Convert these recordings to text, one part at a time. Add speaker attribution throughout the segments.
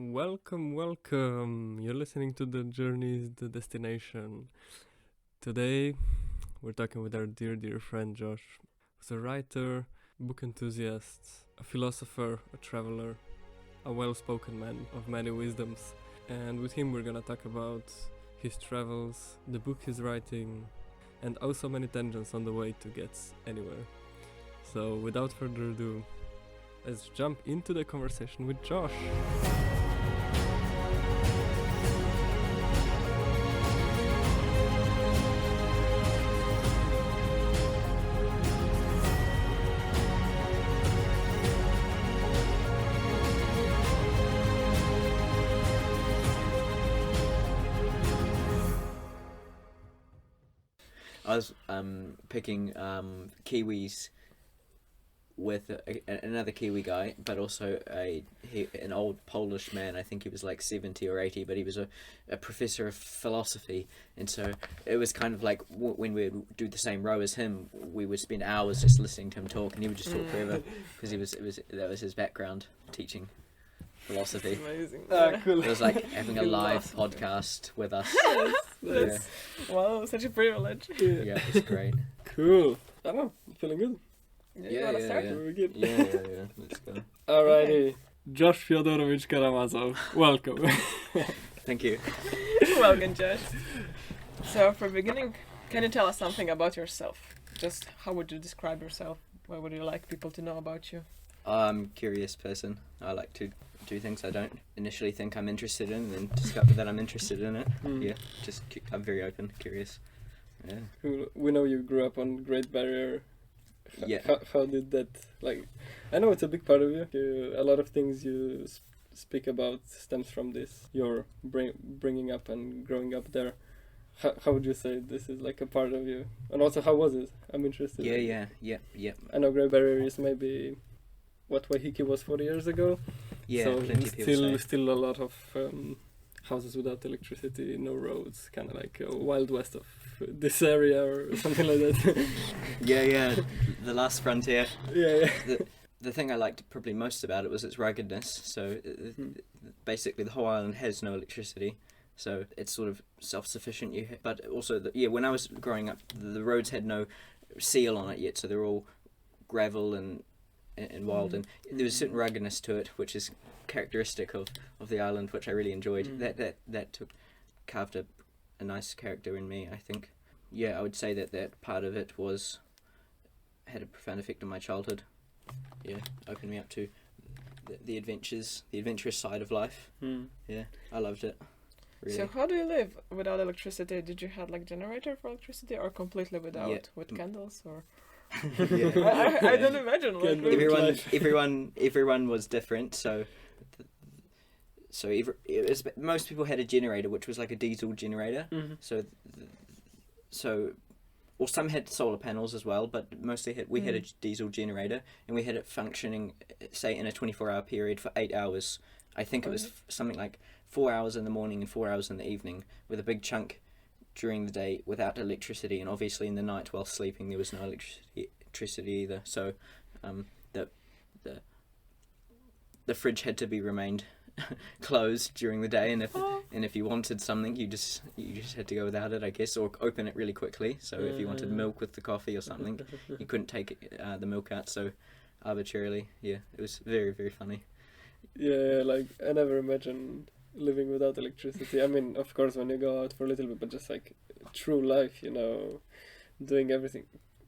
Speaker 1: Welcome, welcome. You're listening to The Journey is the Destination. Today, we're talking with our dear friend Josh, who's a writer, book enthusiast, a philosopher, a traveler, a well-spoken man of many wisdoms. And with him, we're gonna talk about his travels, the book he's writing, and also many tangents on the way to get anywhere. So, without further ado, let's jump into the conversation with Josh.
Speaker 2: I was picking Kiwis with another Kiwi guy, but also an old Polish man. I think he was like 70 or 80, but he was a professor of philosophy. And so it was kind of like when we would do the same row as him, we would spend hours just listening to him talk, and he would just talk forever because that was his background, teaching philosophy.
Speaker 3: Amazing.
Speaker 1: Cool.
Speaker 2: It was like having a live podcast with us.
Speaker 3: Yes. Wow, such a privilege.
Speaker 2: Yeah, it was great.
Speaker 1: Cool. I don't know, feeling good.
Speaker 3: You wanna start?
Speaker 1: We're good.
Speaker 2: Yeah. Let's go.
Speaker 1: Alrighty. Josh Fyodorovich Karamazov, welcome.
Speaker 2: Thank you.
Speaker 3: Welcome, Josh. So, for beginning, can you tell us something about yourself? Just how would you describe yourself? What would you like people to know about you?
Speaker 2: I'm a curious person. I like to do things I don't initially think I'm interested in, and then discover that I'm interested in it. Yeah, I'm very open, curious. Yeah.
Speaker 1: Cool. We know you grew up on Great Barrier.
Speaker 2: Yeah.
Speaker 1: How did that, I know it's a big part of you. A lot of things you speak about stems from this. Your bringing up and growing up there. How would you say this is like a part of you? And also, how was it? I'm interested.
Speaker 2: Yeah.
Speaker 1: I know Great Barrier is maybe what Waiheke was 40 years ago.
Speaker 2: Yeah,
Speaker 1: so
Speaker 2: plenty of people say.
Speaker 1: still a lot of houses without electricity, no roads, kind of like a wild west of this area or something like that.
Speaker 2: Yeah, the last frontier.
Speaker 1: Yeah.
Speaker 2: The thing I liked probably most about it was its ruggedness. So basically the whole island has no electricity. So it's sort of self-sufficient. But also, when I was growing up, the roads had no seal on it yet, so they're all gravel and wild, and there was a certain ruggedness to it, which is characteristic of the island, which I really enjoyed. That carved a nice character in me, I think. Yeah, I would say that part of it had a profound effect on my childhood. Yeah, opened me up to the adventurous side of life. Yeah, I loved it. Really.
Speaker 3: So, how do you live without electricity? Did you have generator for electricity, or completely without, with candles, or? I don't imagine.
Speaker 2: Everyone was different. So most people had a generator, which was like a diesel generator. Well, some had solar panels as well, but mostly we had a diesel generator, and we had it functioning, say, in a 24-hour period for 8 hours. I think it was something like 4 hours in the morning and 4 hours in the evening, with a big chunk during the day without electricity, and obviously in the night while sleeping there was no electricity either. So the fridge had to be remained closed during the day, and if you wanted something, you just had to go without it, I guess, or open it really quickly. So if you wanted milk with the coffee or something, you couldn't take the milk out so arbitrarily. Yeah, it was very, very funny.
Speaker 1: Yeah, I never imagined living without electricity. I mean, of course, when you go out for a little bit, but just true life, doing everything.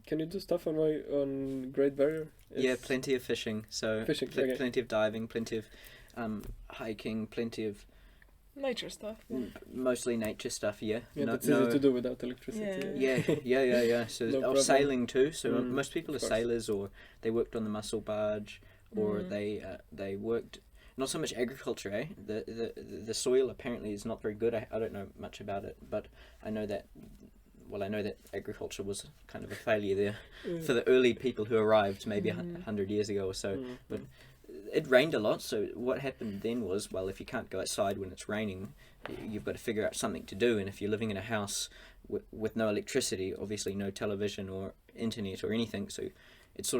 Speaker 1: Can you do stuff on Great Barrier?
Speaker 2: Yeah, plenty of fishing. So
Speaker 1: okay.
Speaker 2: Plenty of diving, plenty of hiking, plenty of
Speaker 3: nature stuff. Yeah.
Speaker 2: Mostly nature stuff. Yeah.
Speaker 1: That's easy to do without electricity.
Speaker 2: Yeah. So
Speaker 1: no
Speaker 2: sailing too. So most people are
Speaker 1: course.
Speaker 2: Sailors, or they worked on the mussel barge, or they worked. Not so much agriculture, eh? The soil apparently is not very good. I don't know much about it, but I know that agriculture was kind of a failure there for the early people who arrived maybe 100 years ago or so. But it rained a lot, so what happened then was, well, if you can't go outside when it's raining, you've got to figure out something to do. And if you're living in a house with no electricity, obviously no television or internet or anything, so it's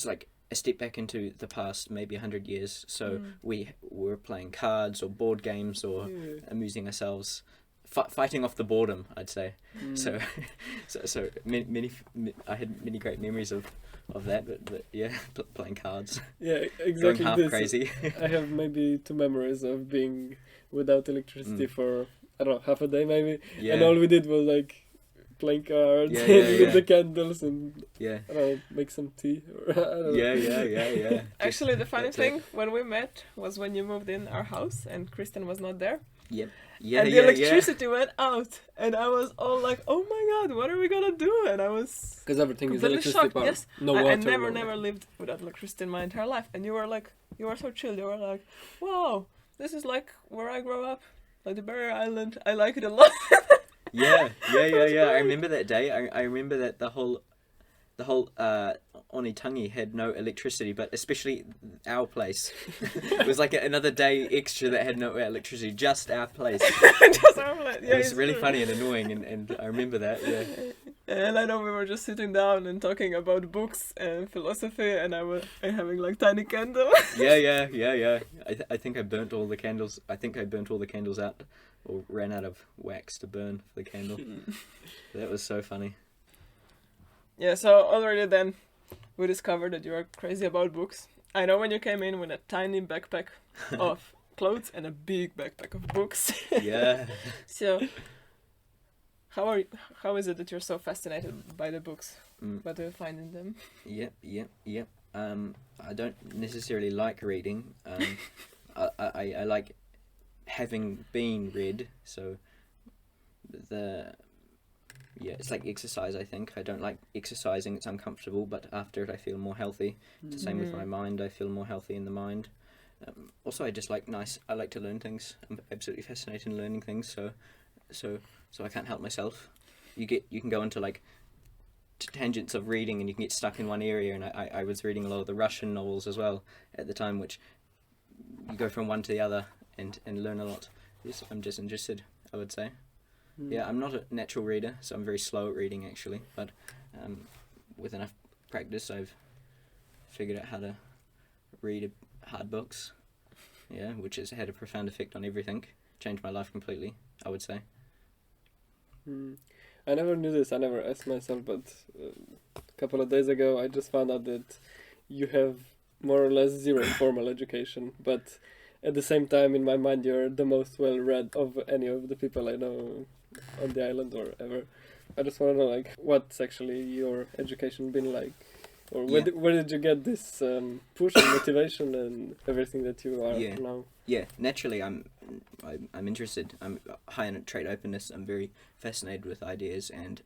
Speaker 2: like a step back into the past, maybe 100 years. So we were playing cards or board games or amusing ourselves, fighting off the boredom, I'd say. So I had many great memories of that, but yeah, playing cards.
Speaker 1: Yeah, exactly.
Speaker 2: Going half crazy.
Speaker 1: I have maybe 2 memories of being without electricity for, I don't know, half a day maybe.
Speaker 2: Yeah.
Speaker 1: And all we did was like playing cards
Speaker 2: Yeah,
Speaker 1: and
Speaker 2: yeah,
Speaker 1: with
Speaker 2: yeah.
Speaker 1: the candles and
Speaker 2: Yeah.
Speaker 1: I don't know, make some tea. Or, I don't know.
Speaker 2: Yeah.
Speaker 3: Actually, the funny
Speaker 2: that's it.
Speaker 3: thing when we met was when you moved in our house and Kristen was not there.
Speaker 2: Yeah,
Speaker 3: And the electricity went out, and I was all like, "Oh my god, what are we gonna do?" And I was
Speaker 1: Because everything is
Speaker 3: completely
Speaker 1: electricity
Speaker 3: shocked.
Speaker 1: power.
Speaker 3: Yes,
Speaker 1: No water.
Speaker 3: I never
Speaker 1: no-
Speaker 3: lived without electricity in my entire life. And you were like, you were so chill. You were like, "Wow, this is like where I grew up, like the Barrier Island. I like it a lot."
Speaker 2: Yeah. I
Speaker 3: great.
Speaker 2: remember that day. I remember that the whole Onitangi had no electricity, but especially our place. It was like another day extra that had no electricity, just our place.
Speaker 3: Just, I'm like, yeah,
Speaker 2: It was
Speaker 3: it's
Speaker 2: really
Speaker 3: true.
Speaker 2: funny and annoying, and I remember that, yeah.
Speaker 3: And I know we were just sitting down and talking about books and philosophy, and I was having like tiny candle.
Speaker 2: Yeah. I think I burnt all the candles. I think I burnt all the candles out, or ran out of wax to burn for the candle. That was so funny.
Speaker 3: Yeah, so already then we discovered that you are crazy about books. I know when you came in with a tiny backpack of clothes and a big backpack of books.
Speaker 2: Yeah.
Speaker 3: So how is it that you're so fascinated by the books? What do you find in them?
Speaker 2: Yep. I don't necessarily like reading. I like having been read. So it's like exercise. I think I don't like exercising. It's uncomfortable, but after it, I feel more healthy. It's the same with my mind. I feel more healthy in the mind. Also, I just like I like to learn things. I'm absolutely fascinated in learning things. So I can't help myself. You can go into like tangents of reading, and you can get stuck in one area. And I was reading a lot of the Russian novels as well at the time, which you go from one to the other and learn a lot. Yes, I'm just interested, I would say. Yeah, I'm not a natural reader, so I'm very slow at reading actually. But with enough practice, I've figured out how to read hard books. Yeah, which has had a profound effect on everything. Changed my life completely, I would say.
Speaker 1: I never knew this. I never asked myself, but a couple of days ago, I just found out that you have more or less zero formal education, but at the same time, in my mind, you're the most well-read of any of the people I know on the island or ever. I just want to know, like, what's actually your education been like? Or where did you get this push and motivation and everything that you are now?
Speaker 2: Yeah, naturally, I'm interested. I'm high in trait openness. I'm very fascinated with ideas, and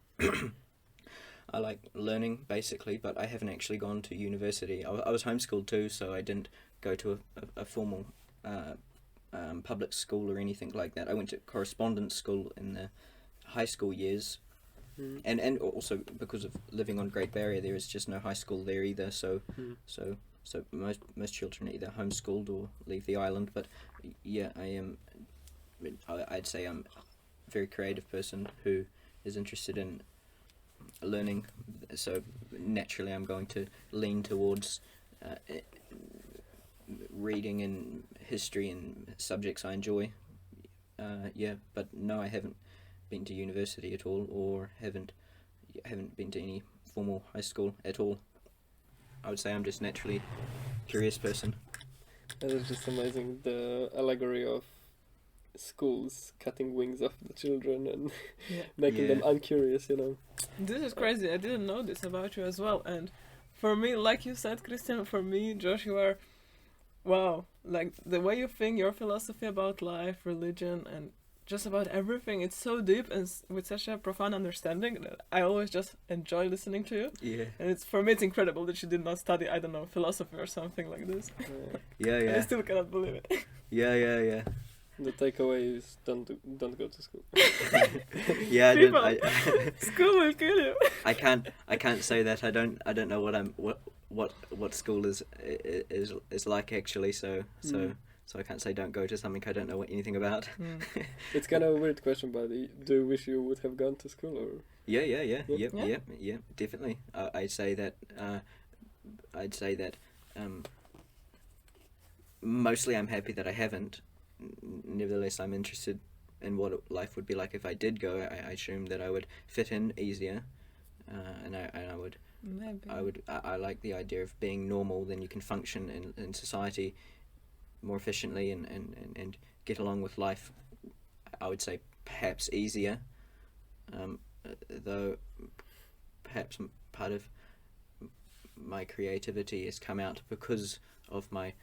Speaker 2: I like learning basically. But I haven't actually gone to university. I was homeschooled too, so I didn't go to a formal public school or anything like that. I went to correspondence school in the high school years. And also because of living on Great Barrier, there is just no high school there either. So most children are either homeschooled or leave the island. But yeah, I'd say I'm a very creative person who is interested in learning. So naturally, I'm going to lean towards reading and history and subjects I enjoy. But no, I haven't been to university at all, or haven't been to any formal high school at all. I would say I'm just naturally curious person.
Speaker 1: That is just amazing, the allegory of schools cutting wings off the children and making them uncurious, you know.
Speaker 3: This is crazy. I didn't know this about you as well. And for me, like you said, Christian, for me, Josh, you are, wow, like the way you think, your philosophy about life, religion, and just about everything, it's so deep and with such a profound understanding that I always just enjoy listening to you.
Speaker 2: Yeah.
Speaker 3: And for me, it's incredible that you did not study, I don't know, philosophy or something like this.
Speaker 2: Yeah.
Speaker 3: I still cannot believe it.
Speaker 2: Yeah.
Speaker 1: The takeaway is don't go to school.
Speaker 2: Yeah,
Speaker 3: School will kill you.
Speaker 2: I can't say that. I don't know what school is like actually. So I can't say don't go to something I don't know anything about.
Speaker 1: It's kind of a weird question, but do you wish you would have gone to school or?
Speaker 2: Yeah, definitely. I'd say that mostly I'm happy that I haven't. Nevertheless, I'm interested in what life would be like if I did go. I assume that I would fit in easier, and I would.
Speaker 3: Maybe.
Speaker 2: I like the idea of being normal. Then you can function in society more efficiently and get along with life. I would say perhaps easier, though perhaps part of my creativity has come out because of my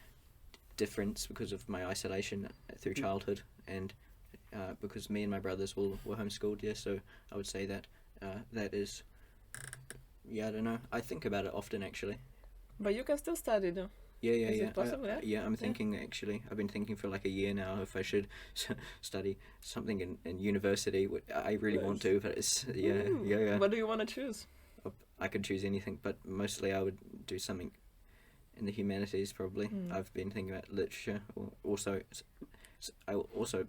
Speaker 2: difference, because of my isolation through childhood, and because me and my brothers were homeschooled. Yeah, so I would say that that is. Yeah, I don't know. I think about it often, actually.
Speaker 3: But you can still study, though.
Speaker 2: Yeah.
Speaker 3: Is it possible, yeah?
Speaker 2: I'm thinking, actually. I've been thinking for like a year now if I should study something in university. I really want to, but it's, yeah.
Speaker 3: What do you want to choose?
Speaker 2: I could choose anything, but mostly I would do something in the humanities, probably. I've been thinking about literature, I also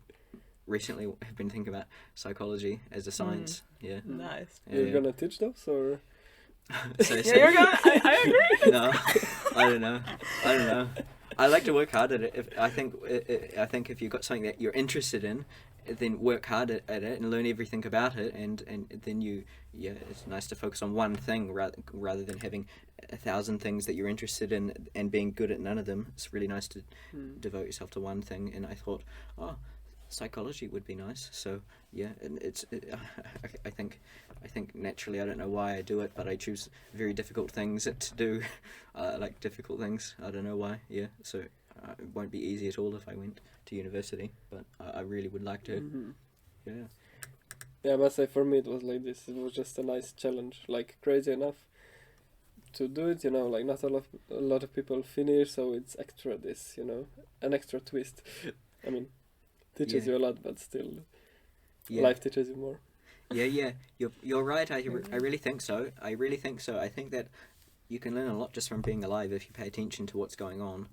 Speaker 2: recently have been thinking about psychology as a science. Yeah.
Speaker 3: Nice.
Speaker 1: You're gonna teach those, or?
Speaker 3: Yeah, you're gonna. I agree.
Speaker 2: No, I don't know. I like to work hard at it. I think if you've got something that you're interested in, then work hard at it and learn everything about it, and then it's nice to focus on one thing rather than having 1,000 things that you're interested in and being good at none of them. It's really nice to devote yourself to one thing, and I thought, psychology would be nice. So yeah, and I think naturally, I don't know why I do it, but I choose very difficult things to do. Like difficult things. I don't know why. Yeah, so it won't be easy at all if I went to university, but I really would like to. Yeah.
Speaker 1: Yeah, I must say for me it was like this. It was just a nice challenge, like crazy enough to do it. Like not a lot of people finish, so it's extra this. An extra twist. I mean, teaches you a lot, but still, life teaches you more.
Speaker 2: Yeah. You're right. I really think so. I think that you can learn a lot just from being alive if you pay attention to what's going on.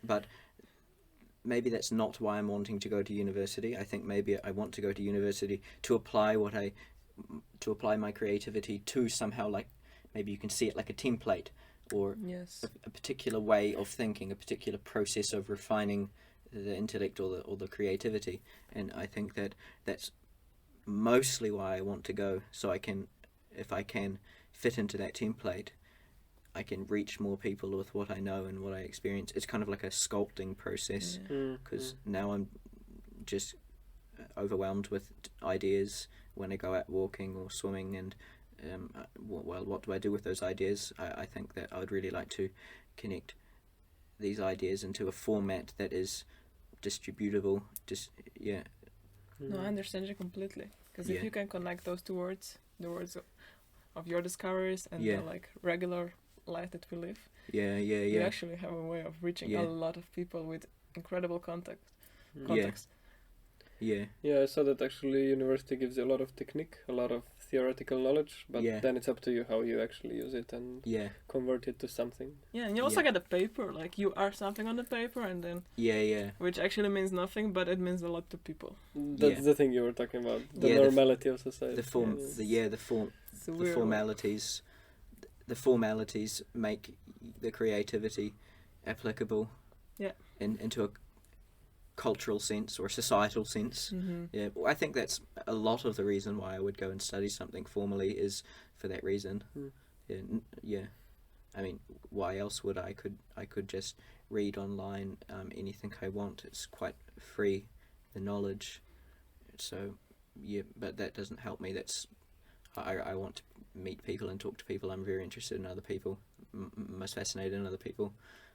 Speaker 2: But maybe that's not why I'm wanting to go to university. I think maybe I want to go to university to apply my creativity to somehow, like, maybe you can see it like a template or a particular way of thinking, a particular process of refining the intellect or the creativity. And I think that that's mostly why I want to go, so I can, if I can fit into that template, I can reach more people with what I know and what I experience. It's kind of like a sculpting process, because now I'm just overwhelmed with ideas when I go out walking or swimming, and what do I do with those ideas? I think that I would really like to connect these ideas into a format that is distributable.
Speaker 3: No, I understand you completely, because if you can connect those two words, the words of your discoveries and the like regular life that we live, you actually have a way of reaching a lot of people with incredible context.
Speaker 1: Yeah, I saw that actually university gives you a lot of technique, a lot of theoretical knowledge, but then it's up to you how you actually use it and convert it to something.
Speaker 3: Yeah, and you also get a paper, like you are something on the paper, and then which actually means nothing, but it means a lot to people.
Speaker 1: That's the thing you were talking about, the normality of society.
Speaker 2: The formalities. The formalities make the creativity applicable into a cultural sense or a societal sense. Yeah, I think that's a lot of the reason why I would go and study something formally, is for that reason. I mean, why else would I could just read online anything I want. It's quite free, the knowledge. So but that doesn't help me. I want to meet people and talk to people. I'm very interested in other people, most fascinated in other people.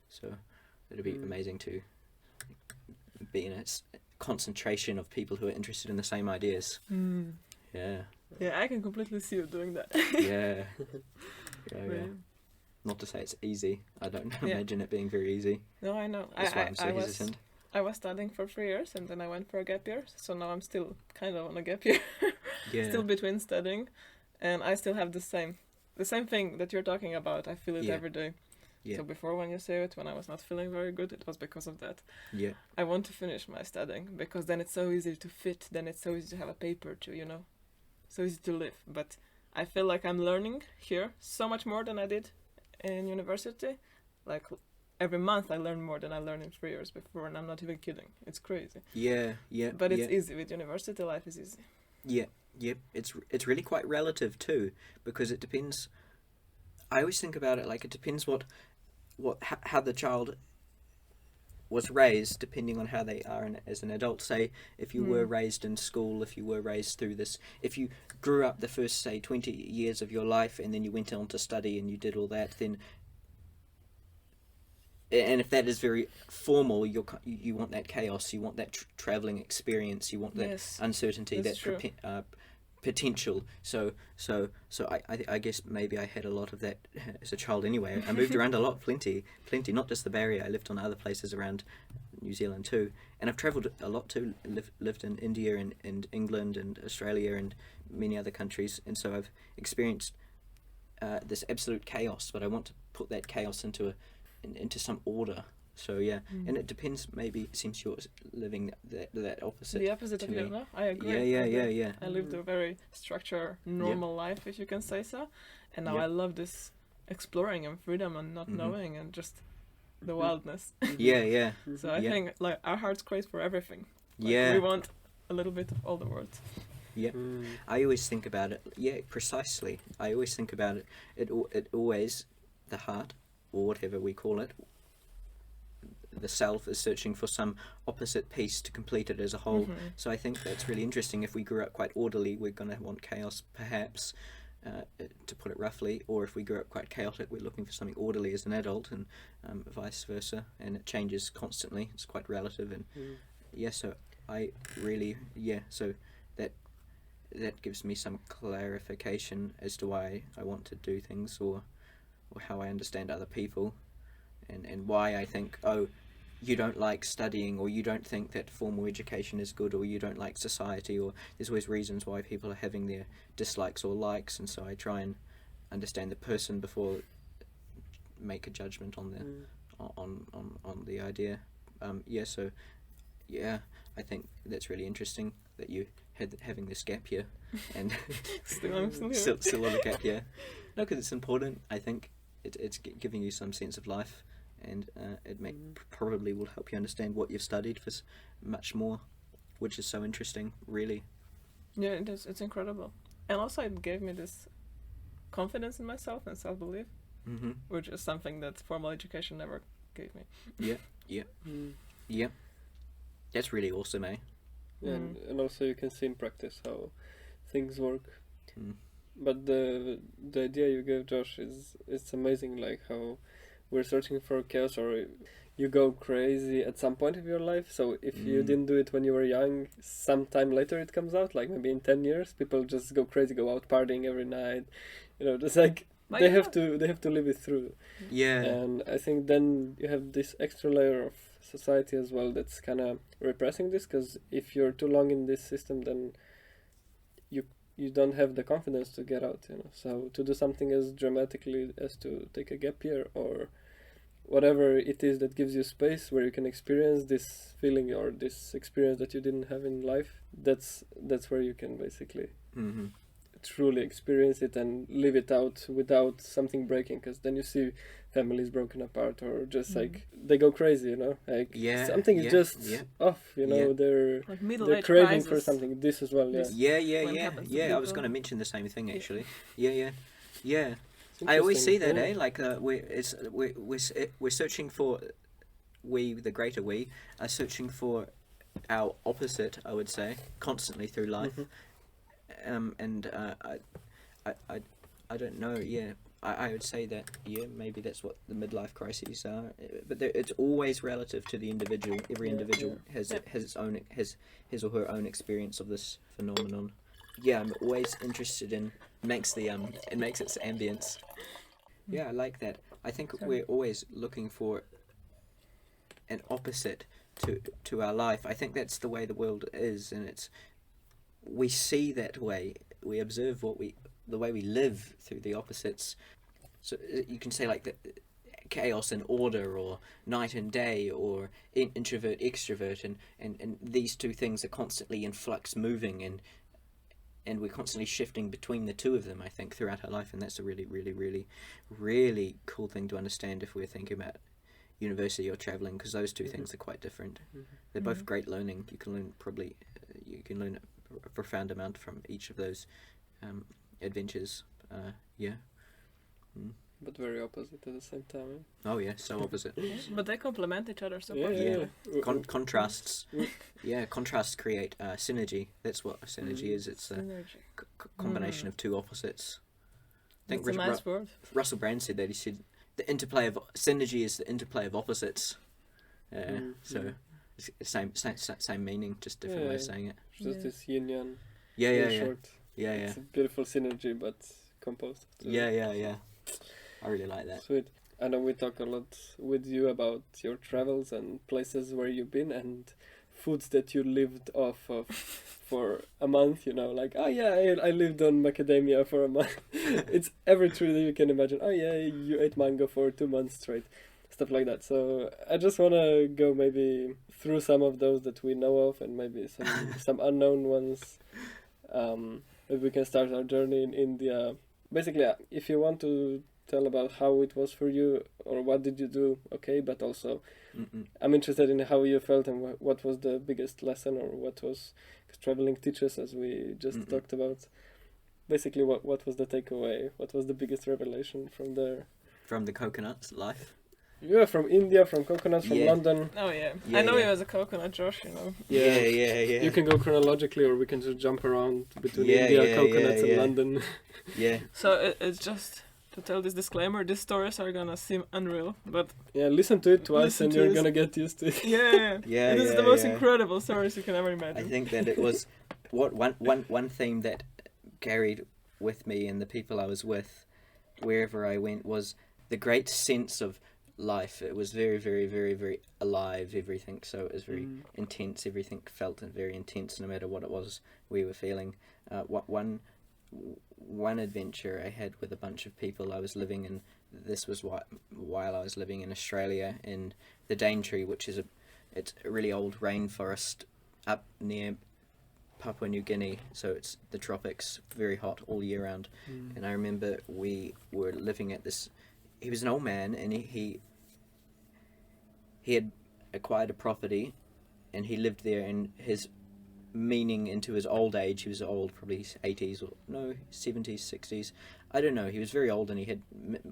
Speaker 2: So it'd be amazing to be in a concentration of people who are interested in the same ideas. Yeah,
Speaker 3: I can completely see you doing that.
Speaker 2: yeah. Not to say it's easy. I don't imagine it being very easy.
Speaker 3: No, I know.
Speaker 2: That's why I'm so hesitant.
Speaker 3: I was studying for 3 years, and then I went for a gap year, so now I'm still kind of on a gap year. Still between studying, and I still have the same thing that you're talking about. I feel it every day. So before, when you say it, when I was not feeling very good, it was because of that. I want to finish my studying, because then it's so easy to fit, then it's so easy to have a paper too, so easy to live. But I feel like I'm learning here so much more than I did in university. Like, every month I learn more than I learned in 3 years before, and I'm not even kidding. It's crazy.
Speaker 2: Yeah, yeah.
Speaker 3: But it's
Speaker 2: yeah.
Speaker 3: easy with university life. Is easy.
Speaker 2: Yeah, yeah. It's really quite relative too, because it depends. I always think about it like it depends how the child was raised, depending on how they are as an adult. Say, if you were raised in school, if you were raised through this, if you grew up the first, say, 20 years of your life, and then you went on to study and you did all that, then, and if that is very formal, you want that chaos, you want that traveling experience, you want that uncertainty, that potential. So I guess maybe I had a lot of that as a child anyway. I moved around a lot, plenty, not just the Barrier. I lived on other places around New Zealand too, and I've travelled a lot too. Lived in India and England and Australia and many other countries, and so I've experienced this absolute chaos. But I want to put that chaos into some order. So yeah, and it depends. Maybe it seems you're living that opposite.
Speaker 3: The opposite of
Speaker 2: me.
Speaker 3: you, no? I agree.
Speaker 2: Yeah.
Speaker 3: I lived a very structured, normal life, if you can say so, and now I love this exploring and freedom and not knowing and just the wildness.
Speaker 2: Yeah.
Speaker 3: So I think like our hearts crave for everything.
Speaker 2: Like,
Speaker 3: we want a little bit of all the world.
Speaker 2: Yeah, I always think about it. Yeah, precisely. I always think about it. It always, the heart, or whatever we call it, the self is searching for some opposite piece to complete it as a whole. So I think that's really interesting. If we grew up quite orderly, we're going to want chaos, perhaps, to put it roughly. Or if we grew up quite chaotic, we're looking for something orderly as an adult, and vice versa. And it changes constantly. It's quite relative. And so I really, so that gives me some clarification as to why I want to do things, or how I understand other people, and why I think, you don't like studying, or you don't think that formal education is good, or you don't like society, or there's always reasons why people are having their dislikes or likes, and so I try and understand the person before make a judgment on the idea. I think that's really interesting that you having this gap year and still on a gap year. No, because it's important. I think it's giving you some sense of life, and it probably will help you understand what you've studied for much more, which is so interesting, really.
Speaker 3: Yeah, it is. It's incredible, and also it gave me this confidence in myself and self-belief, which is something that formal education never gave me. Yeah. That's really awesome, eh?
Speaker 1: Yeah, and also you can see in practice how things work. But the idea you gave, Josh, it's amazing, like how we're searching for chaos, or you go crazy at some point of your life. So if you didn't do it when you were young, sometime later it comes out, like maybe in 10 years, people just go crazy, go out partying every night, just like they have to live it through.
Speaker 2: Yeah.
Speaker 1: And I think then you have this extra layer of society as well that's kind of repressing this, because if you're too long in this system, then you don't have the confidence to get out, so to do something as dramatically as to take a gap year, or whatever it is that gives you space where you can experience this feeling or this experience that you didn't have in life, that's where you can basically truly experience it and live it out without something breaking, because then you see families broken apart, or just like they go crazy, like something is just off, they're
Speaker 3: like
Speaker 1: craving
Speaker 3: crises.
Speaker 1: For something. This as well,
Speaker 2: I was going to mention the same thing actually. I always see that, like we're searching for, the greater we are searching for our opposite, I would say, constantly through life. I don't know. I would say that maybe that's what the midlife crises are, but it's always relative to the individual. Every individual has his or her own experience of this phenomenon. I'm always interested in makes its ambience. I like that. I think we're always looking for an opposite to our life. I think that's the way the world is, and we see that way. We observe the way we live through the opposites. So you can say like the chaos and order, or night and day, or introvert, extrovert, and these two things are constantly in flux, moving, and we're constantly shifting between the two of them, I think, throughout our life, and that's a really, really, really, really cool thing to understand if we're thinking about, university or traveling, because those two things are quite different. They're both
Speaker 3: Mhm.
Speaker 2: great learning. You can learn a profound amount from each of those adventures. Yeah. Mm.
Speaker 1: But very opposite at the same time.
Speaker 2: Oh yeah, so opposite.
Speaker 3: But they complement each other so
Speaker 1: Yeah,
Speaker 3: perfectly.
Speaker 1: yeah.
Speaker 2: Contrasts.
Speaker 1: Mm.
Speaker 2: Yeah, contrasts create synergy. That's what synergy is. It's a
Speaker 3: Synergy.
Speaker 2: combination of two opposites. I think
Speaker 3: That's a nice word.
Speaker 2: Russell Brand said that. He said the interplay of synergy is the interplay of opposites. So it's same meaning, just different way of
Speaker 1: Yeah.
Speaker 2: saying it.
Speaker 1: Just
Speaker 3: Yeah.
Speaker 1: this yin yang.
Speaker 2: Yeah,
Speaker 1: in
Speaker 2: yeah, yeah,
Speaker 1: short.
Speaker 2: yeah, yeah,
Speaker 1: It's a beautiful synergy, but composed. of two.
Speaker 2: yeah. I really like that.
Speaker 1: Sweet. I know we talk a lot with you about your travels and places where you've been and foods that you lived off of for a month, you know, like, oh yeah, I lived on macadamia for a month. It's every tree that you can imagine. Oh yeah, you ate mango for 2 months straight. Stuff like that. So I just want to go maybe through some of those that we know of and maybe some unknown ones. Maybe we can start our journey in India. Basically, if you want to tell about how it was for you or what did you do, okay, but also
Speaker 2: Mm-mm.
Speaker 1: I'm interested in how you felt and what was the biggest lesson or what was, because traveling teaches, as we just
Speaker 2: Mm-mm.
Speaker 1: talked about. Basically, what was the takeaway? What was the biggest revelation from there?
Speaker 2: From the coconut life.
Speaker 1: Yeah, from India, from coconuts, from
Speaker 2: Yeah.
Speaker 1: London.
Speaker 3: Oh yeah.
Speaker 2: Yeah,
Speaker 3: I know
Speaker 2: yeah.
Speaker 3: you as a coconut, Josh, you know.
Speaker 2: Yeah.
Speaker 1: You can go chronologically, or we can just jump around between
Speaker 2: Yeah,
Speaker 1: India,
Speaker 2: yeah,
Speaker 1: coconuts,
Speaker 2: yeah,
Speaker 1: and
Speaker 2: yeah.
Speaker 1: London.
Speaker 2: Yeah.
Speaker 3: So it's just to tell this disclaimer, these stories are gonna seem unreal, but
Speaker 1: Yeah, listen to it twice,
Speaker 3: Listen
Speaker 1: and
Speaker 3: to
Speaker 1: you're
Speaker 3: this.
Speaker 1: gonna get used to it.
Speaker 3: yeah.
Speaker 2: Yeah,
Speaker 3: This is
Speaker 2: yeah,
Speaker 3: the most
Speaker 2: yeah.
Speaker 3: incredible stories you can ever
Speaker 2: I
Speaker 3: imagine.
Speaker 2: think that it was one theme that carried with me and the people I was with wherever I went was the great sense of life. It was very, very, very, very alive, everything. So it was very intense. Everything felt very intense, no matter what it was we were feeling. One adventure I had with a bunch of people I was living in. This was while I was living in Australia in the Daintree, which is it's a really old rainforest up near Papua New Guinea. So it's the tropics, very hot all year round. And I remember we were living at this. He was an old man, and he had acquired a property, and he lived there. And his meaning into his old age, he was old, probably 80s or no 70s, 60s. I don't know. He was very old, and he had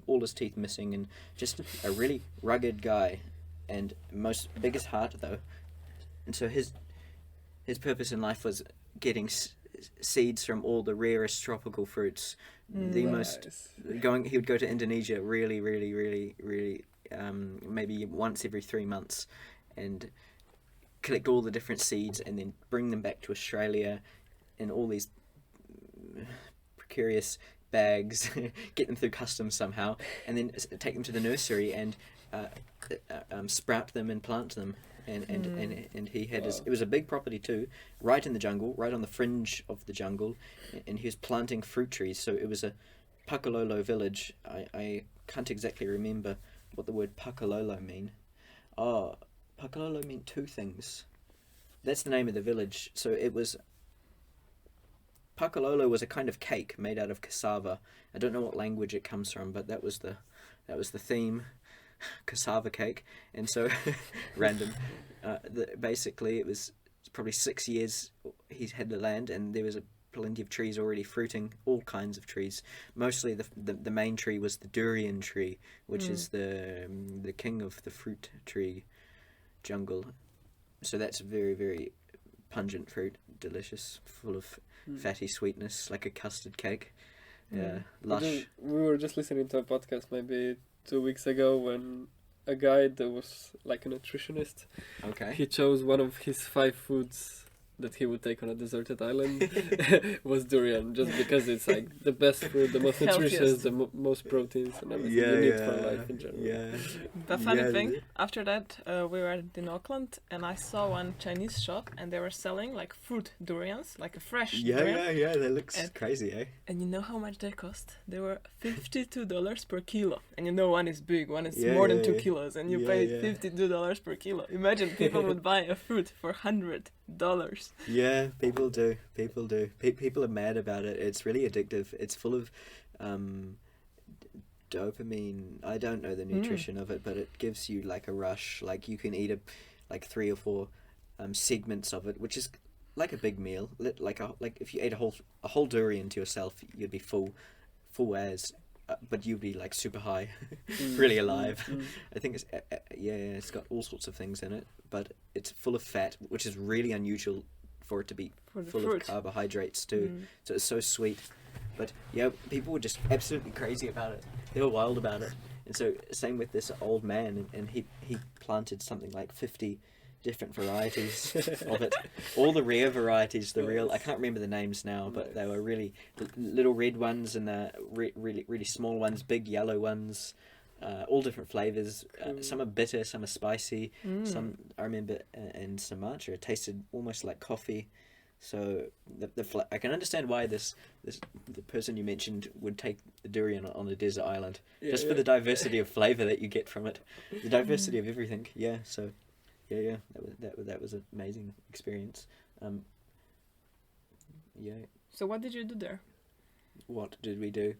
Speaker 2: all his teeth missing, and just a really rugged guy, and biggest heart though. And so his purpose in life was getting seeds from all the rarest tropical fruits. The most he would go to Indonesia really maybe once every 3 months and collect all the different seeds and then bring them back to Australia in all these precarious bags, get them through customs somehow, and then take them to the nursery and sprout them and plant them. And he had it was a big property too, right in the jungle, right on the fringe of the jungle, and he was planting fruit trees. So it was a Pakalolo village. I can't exactly remember what the word Pakalolo mean. Oh, Pakalolo meant two things. That's the name of the village. So it was Pakalolo was a kind of cake made out of cassava. I don't know what language it comes from, but that was the theme. Cassava cake. And so random basically it was probably 6 years he's had the land, and there was plenty of trees already fruiting, all kinds of trees. Mostly the main tree was the Durian tree, which is the king of the fruit tree jungle. So that's very, very pungent fruit, delicious, full of fatty sweetness, like a custard cake. Yeah, lush.
Speaker 1: We were just listening to a podcast maybe 2 weeks ago when a guy that was like a nutritionist,
Speaker 2: Okay.
Speaker 1: he chose one of his 5 foods that he would take on a deserted island was durian, just because it's like the best food, the most nutritious, the most proteins and everything you need for life in general.
Speaker 2: Yeah.
Speaker 3: The funny thing, after that, we were in Auckland, and I saw one Chinese shop, and they were selling like fruit durians, like a fresh durian.
Speaker 2: Yeah. That looks
Speaker 3: And-
Speaker 2: crazy, eh?
Speaker 3: And you know how much they cost? They were $52 per kilo. And you know one is big, one is
Speaker 2: Yeah,
Speaker 3: more than
Speaker 2: yeah,
Speaker 3: 2
Speaker 2: yeah.
Speaker 3: kilos, and you
Speaker 2: Yeah,
Speaker 3: pay
Speaker 2: yeah.
Speaker 3: $52 per kilo. Imagine people would buy a fruit for $100.
Speaker 2: Yeah, people do. People are mad about it. It's really addictive. It's full of dopamine. I don't know the nutrition of it, but it gives you like a rush. Like you can eat like 3 or 4 segments of it, which is like a big meal. Like if you ate a whole durian to yourself, you'd be full as, but you'd be like super high, really alive. I think it's got all sorts of things in it, but it's full of fat, which is really unusual for it to be full of carbohydrates too. So it's so sweet. But yeah, people were just absolutely crazy about it. They were wild about it. And so same with this old man, and he planted something like 50 different varieties of it. All the rare varieties, I can't remember the names now, but they were really the little red ones and the really small ones, big yellow ones, all different flavors. Some are bitter, some are spicy. Some, I remember in Sumatra, it tasted almost like coffee. So I can understand why the person you mentioned would take the durian on a desert island, just for the diversity of flavor that you get from it, the diversity of everything. Yeah, so yeah, that was an amazing experience. Yeah.
Speaker 3: So what did you do there?
Speaker 2: What did we do?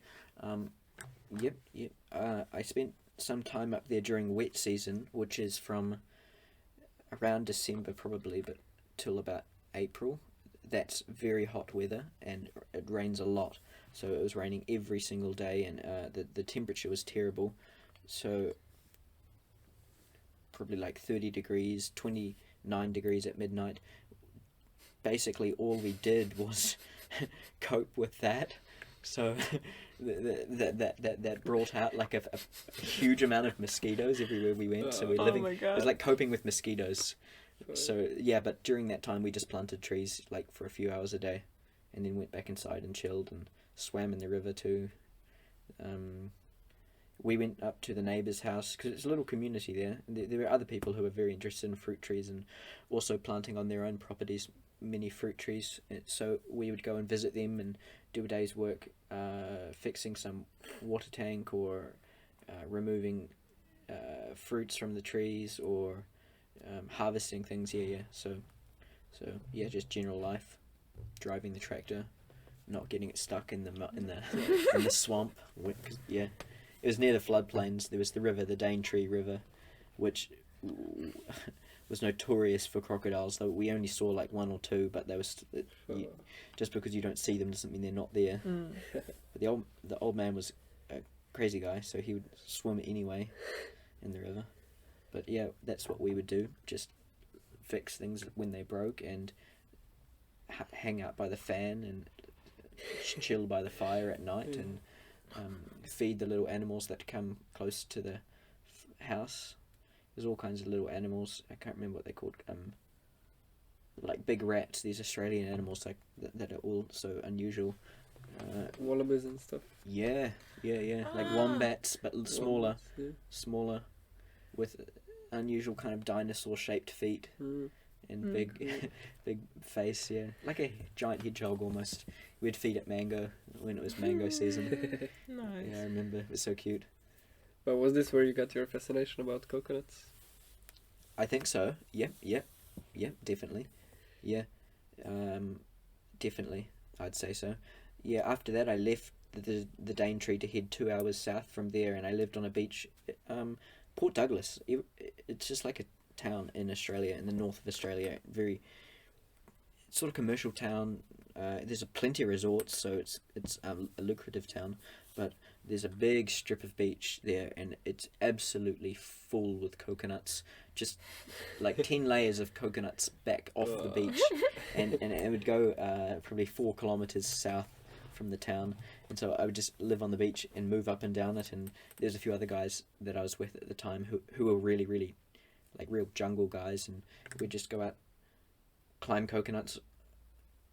Speaker 2: I spent some time up there during wet season, which is from around December probably, but till about April. That's very hot weather, and it rains a lot. So it was raining every single day, and the temperature was terrible. So probably like 30 degrees, 29 degrees at midnight. Basically, all we did was cope with that. So that brought out like a huge amount of mosquitoes everywhere we went. So we're living. It was like coping with mosquitoes. So yeah, but during that time we just planted trees like for a few hours a day, and then went back inside and chilled and swam in the river too. We went up to the neighbour's house because it's a little community there. There were other people who were very interested in fruit trees and also planting on their own properties many fruit trees. So we would go and visit them and do a day's work fixing some water tank or removing fruits from the trees or harvesting things. So yeah, just general life, driving the tractor, not getting it stuck in the swamp. Yeah, it was near the floodplains. There was the river, the Daintree River, which was notorious for crocodiles. Though we only saw like 1 or 2, but they was just because you don't see them doesn't mean they're not there. But the old man was a crazy guy, so he would swim anyway in the river. But yeah, that's what we would do. Just fix things when they broke and hang out by the fan and chill by the fire at night and feed the little animals that come close to the house. There's all kinds of little animals. I can't remember what they're called. Like big rats. These Australian animals like that are all so unusual.
Speaker 1: Wallabies and stuff.
Speaker 2: Yeah. Like wombats, but smaller. Smaller, with unusual kind of dinosaur-shaped feet and big face. Yeah, like a giant hedgehog almost. We'd feed it mango when it was mango season.
Speaker 3: Nice.
Speaker 2: Yeah, I remember. It was so cute.
Speaker 1: But was this where you got your fascination about coconuts?
Speaker 2: I think so. Yeah, definitely. Yeah, definitely. I'd say so. Yeah, after that I left the Daintree to head 2 hours south from there, and I lived on a beach, Port Douglas. It's just like a town in Australia, in the north of Australia. Very sort of commercial town. There's plenty of resorts, so it's a lucrative town, but there's a big strip of beach there, and it's absolutely full with coconuts. Just like 10 layers of coconuts back off the beach, and it would go probably 4 kilometers south from the town, and so I would just live on the beach and move up and down it. And there's a few other guys that I was with at the time who were really like real jungle guys, and we'd just go out, climb coconuts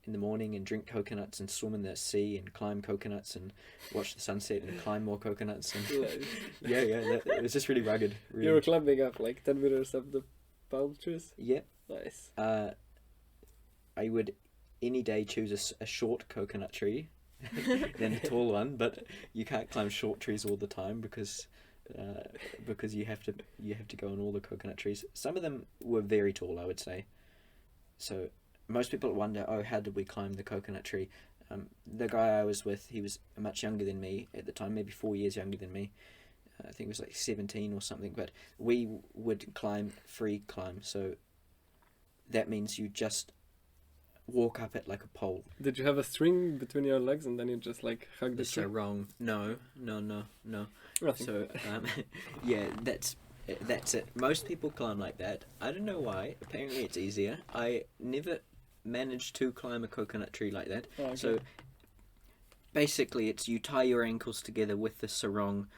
Speaker 2: in the morning and drink coconuts and swim in the sea and climb coconuts and watch the sunset and climb more coconuts. And it was just really rugged. Really.
Speaker 1: You were climbing up like 10 meters up the palm trees?
Speaker 2: Yeah.
Speaker 1: Nice.
Speaker 2: I would any day choose a short coconut tree than a tall one, but you can't climb short trees all the time because you have to go on all the coconut trees. Some of them were very tall, I would say. So most people wonder, how did we climb the coconut tree? The guy I was with, he was much younger than me at the time, maybe 4 years younger than me. I think it was like 17 or something, but we would climb free climb, so that means you just walk up it like a pole.
Speaker 1: Did you have a string between your legs and then you just like hug the
Speaker 2: That's
Speaker 1: tree?
Speaker 2: so wrong. No.
Speaker 1: Nothing.
Speaker 2: So, yeah, that's it. Most people climb like that. I don't know why. Apparently it's easier. I never managed to climb a coconut tree like that.
Speaker 1: Oh, okay.
Speaker 2: So, basically it's you tie your ankles together with the sarong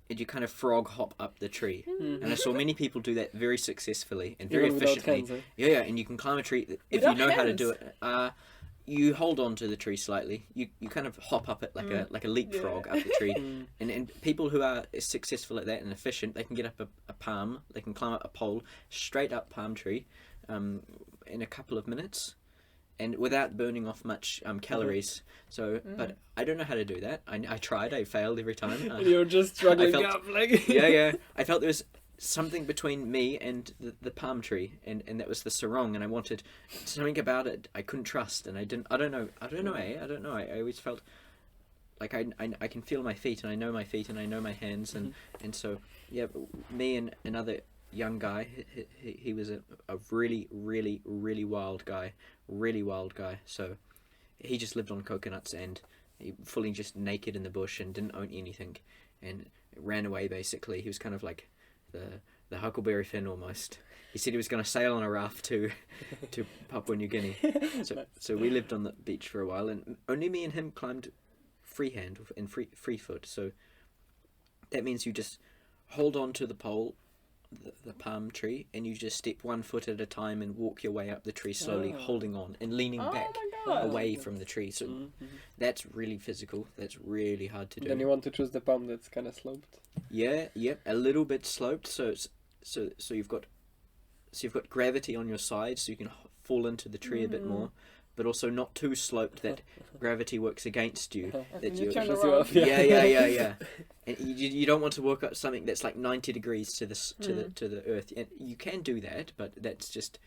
Speaker 2: and you kind of frog hop up the tree.
Speaker 1: Mhm.
Speaker 2: And I saw many people do that very successfully and very
Speaker 1: Even without
Speaker 2: efficiently.
Speaker 1: hands, eh?
Speaker 2: Yeah, and you can climb a tree if
Speaker 3: Without
Speaker 2: you know how to
Speaker 3: hands?
Speaker 2: do it. You hold on to the tree slightly. You kind of hop up it like a leapfrog
Speaker 3: Yeah.
Speaker 2: up the tree.
Speaker 1: Mm.
Speaker 2: And people who are successful at that and efficient, they can get up a palm. They can climb up a pole, straight up palm tree, in a couple of minutes, and without burning off much calories. So, but I don't know how to do that. I tried. I failed every time.
Speaker 1: You're just struggling
Speaker 2: felt-
Speaker 1: up, like
Speaker 2: yeah. I felt there was something between me and the palm tree, and that was the sarong, and I wanted something about it I couldn't trust, and I don't know. I always felt like I can feel my feet, and I know my feet, and I know my hands, and so yeah, me and another young guy, he was a really wild guy, so he just lived on coconuts, and he fully just naked in the bush and didn't own anything, and ran away basically. He was kind of like the Huckleberry Finn almost. He said he was going to sail on a raft to Papua New Guinea. So we lived on the beach for a while, and only me and him climbed freehand and free foot. So that means you just hold on to the pole, the palm tree, and you just step 1 foot at a time and walk your way up the tree slowly, holding on and leaning back
Speaker 3: my God.
Speaker 2: away from the tree. So that's really physical. That's really hard to do.
Speaker 1: Then you want to choose the palm that's kind of sloped.
Speaker 2: Yeah, a little bit sloped, so you've got gravity on your side, so you can fall into the tree a bit more, but also not too sloped that gravity works against you. That
Speaker 3: You turn
Speaker 1: Just
Speaker 3: around.
Speaker 1: off, yeah.
Speaker 2: Yeah. And you don't want to work up something that's like 90 degrees to the earth, and you can do that, but that's just,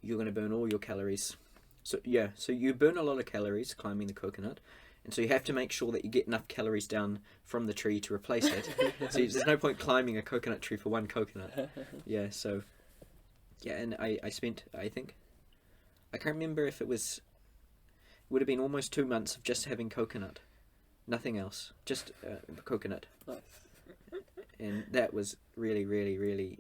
Speaker 2: you're going to burn all your calories. So you burn a lot of calories climbing the coconut. And so you have to make sure that you get enough calories down from the tree to replace it. So there's no point climbing a coconut tree for one coconut. Yeah, so... Yeah, and I spent, I think... I can't remember if it would have been almost 2 months of just having coconut. Nothing else. Just coconut.
Speaker 1: Nice.
Speaker 2: And that was really...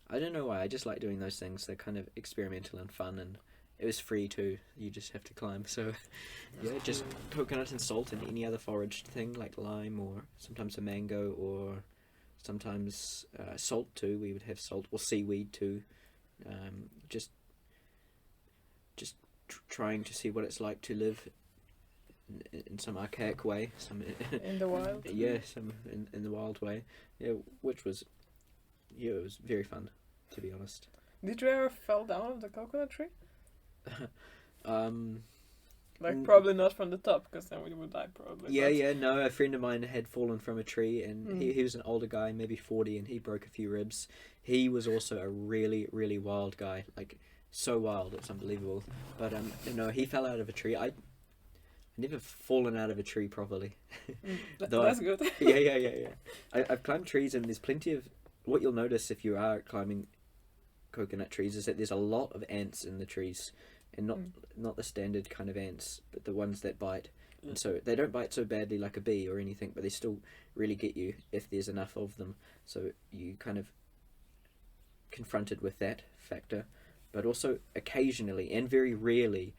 Speaker 2: I don't know why, I just like doing those things. They're kind of experimental and fun, and... It was free too. You just have to climb. So, yeah, just coconut and salt and any other foraged thing like lime or sometimes a mango or sometimes salt too. We would have salt or seaweed too. Just trying to see what it's like to live in some archaic way. Some
Speaker 3: In the wild.
Speaker 2: yeah, some in the wild way. Yeah, which was it was very fun, to be honest.
Speaker 3: Did you ever fall down off the coconut tree? Like,
Speaker 2: Mm.
Speaker 3: probably not from the top, because then we would die probably.
Speaker 2: Yeah, no, a friend of mine had fallen from a tree, and
Speaker 3: Mm.
Speaker 2: he was an older guy, maybe 40, and he broke a few ribs. He was also a really wild guy, like, so wild, it's unbelievable. But, he fell out of a tree. I never fallen out of a tree properly. Though
Speaker 3: That's good.
Speaker 2: Yeah. I've climbed trees, and there's plenty of... What you'll notice if you are climbing coconut trees is that there's a lot of ants in the trees, and not the standard kind of ants, but the ones that bite. And so they don't bite so badly like a bee or anything, but they still really get you if there's enough of them. So you kind of confronted with that factor. But also occasionally and very rarely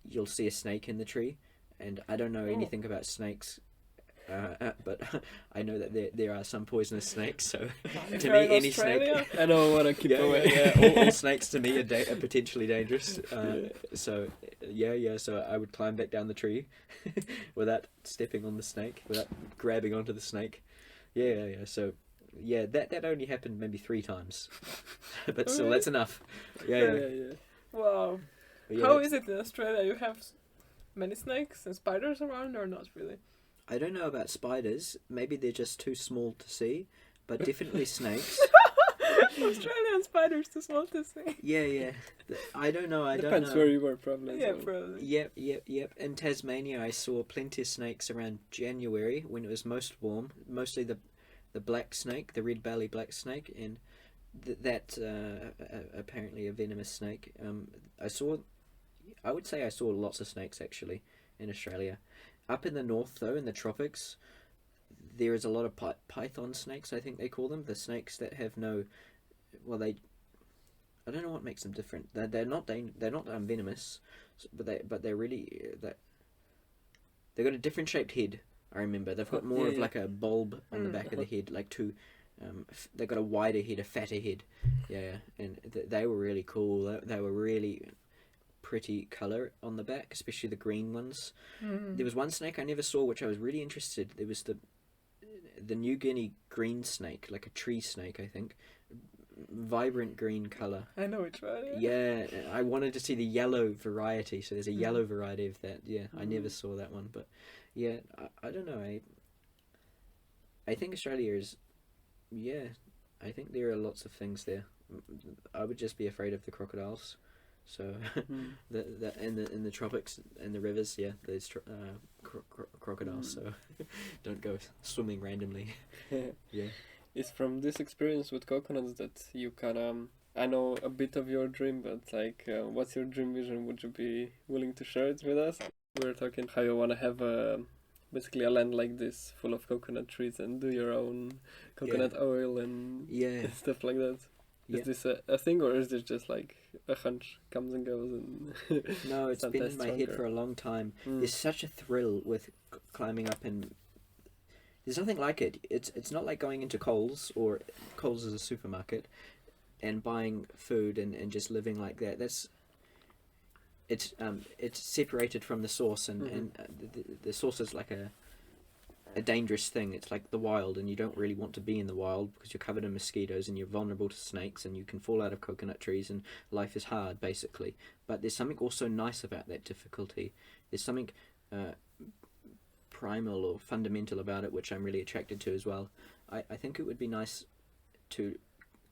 Speaker 2: you'll see a snake in the tree, and I don't know anything about snakes, but I know that there are some poisonous snakes, so
Speaker 3: If
Speaker 2: to
Speaker 3: you're
Speaker 2: me
Speaker 3: in
Speaker 2: any
Speaker 3: Australia,
Speaker 2: snake...
Speaker 1: I don't want to keep away.
Speaker 2: all snakes to me are potentially dangerous. So I would climb back down the tree without stepping on the snake, without grabbing onto the snake. So that only happened maybe 3 times, but still that's enough. Yeah.
Speaker 3: Wow.
Speaker 2: But yeah,
Speaker 3: How is it in Australia? You have many snakes and spiders around, or not really?
Speaker 2: I don't know about spiders. Maybe they're just too small to see, but definitely snakes.
Speaker 3: Australian spiders too small to see.
Speaker 2: Yeah. I don't know. I
Speaker 1: Depends
Speaker 2: don't know.
Speaker 1: where you were, probably. as
Speaker 3: Yeah,
Speaker 1: well.
Speaker 3: probably.
Speaker 2: Yep. In Tasmania, I saw plenty of snakes around January when it was most warm. Mostly the black snake, the red belly black snake, and that apparently a venomous snake. I would say I saw lots of snakes actually in Australia. Up in the north, though, in the tropics, there is a lot of python snakes. I think they call them the snakes that have no. Well, I don't know what makes them different. They're not venomous, but they're really they've got a different shaped head. I remember they've got more of like a bulb on the back of the head, like two. They've got a wider head, a fatter head. Yeah, and they were really cool. They were really pretty colour on the back, especially the green ones. There was one snake I never saw, which I was really interested. There was the New Guinea green snake, like a tree snake, I think. Vibrant green colour.
Speaker 3: I know which one.
Speaker 2: Yeah, I wanted to see the yellow variety. So there's a yellow variety of that. Yeah, I never saw that one, but yeah, I don't know. I think Australia is. Yeah, I think there are lots of things there. I would just be afraid of the crocodiles. So the in the tropics and the rivers, yeah, there's crocodiles. So don't go swimming randomly. Yeah.
Speaker 1: It's from this experience with coconuts that you can. I know a bit of your dream, but like, what's your dream vision? Would you be willing to share it with us? We're talking how you want to have basically a land like this, full of coconut trees, and do your own coconut oil and stuff like that. Is this a thing, or is this just like a hunch comes and goes? And
Speaker 2: no, it's been in my head for a long time. There's such a thrill with climbing up, and there's nothing like it. It's not like going into Coles, or Coles is a supermarket, and buying food and just living like that. It's separated from the source, and the source is like a dangerous thing. It's like the wild, and you don't really want to be in the wild because you're covered in mosquitoes and you're vulnerable to snakes and you can fall out of coconut trees and life is hard, basically. But there's something also nice about that difficulty. There's something primal or fundamental about it which I'm really attracted to as well. I think it would be nice to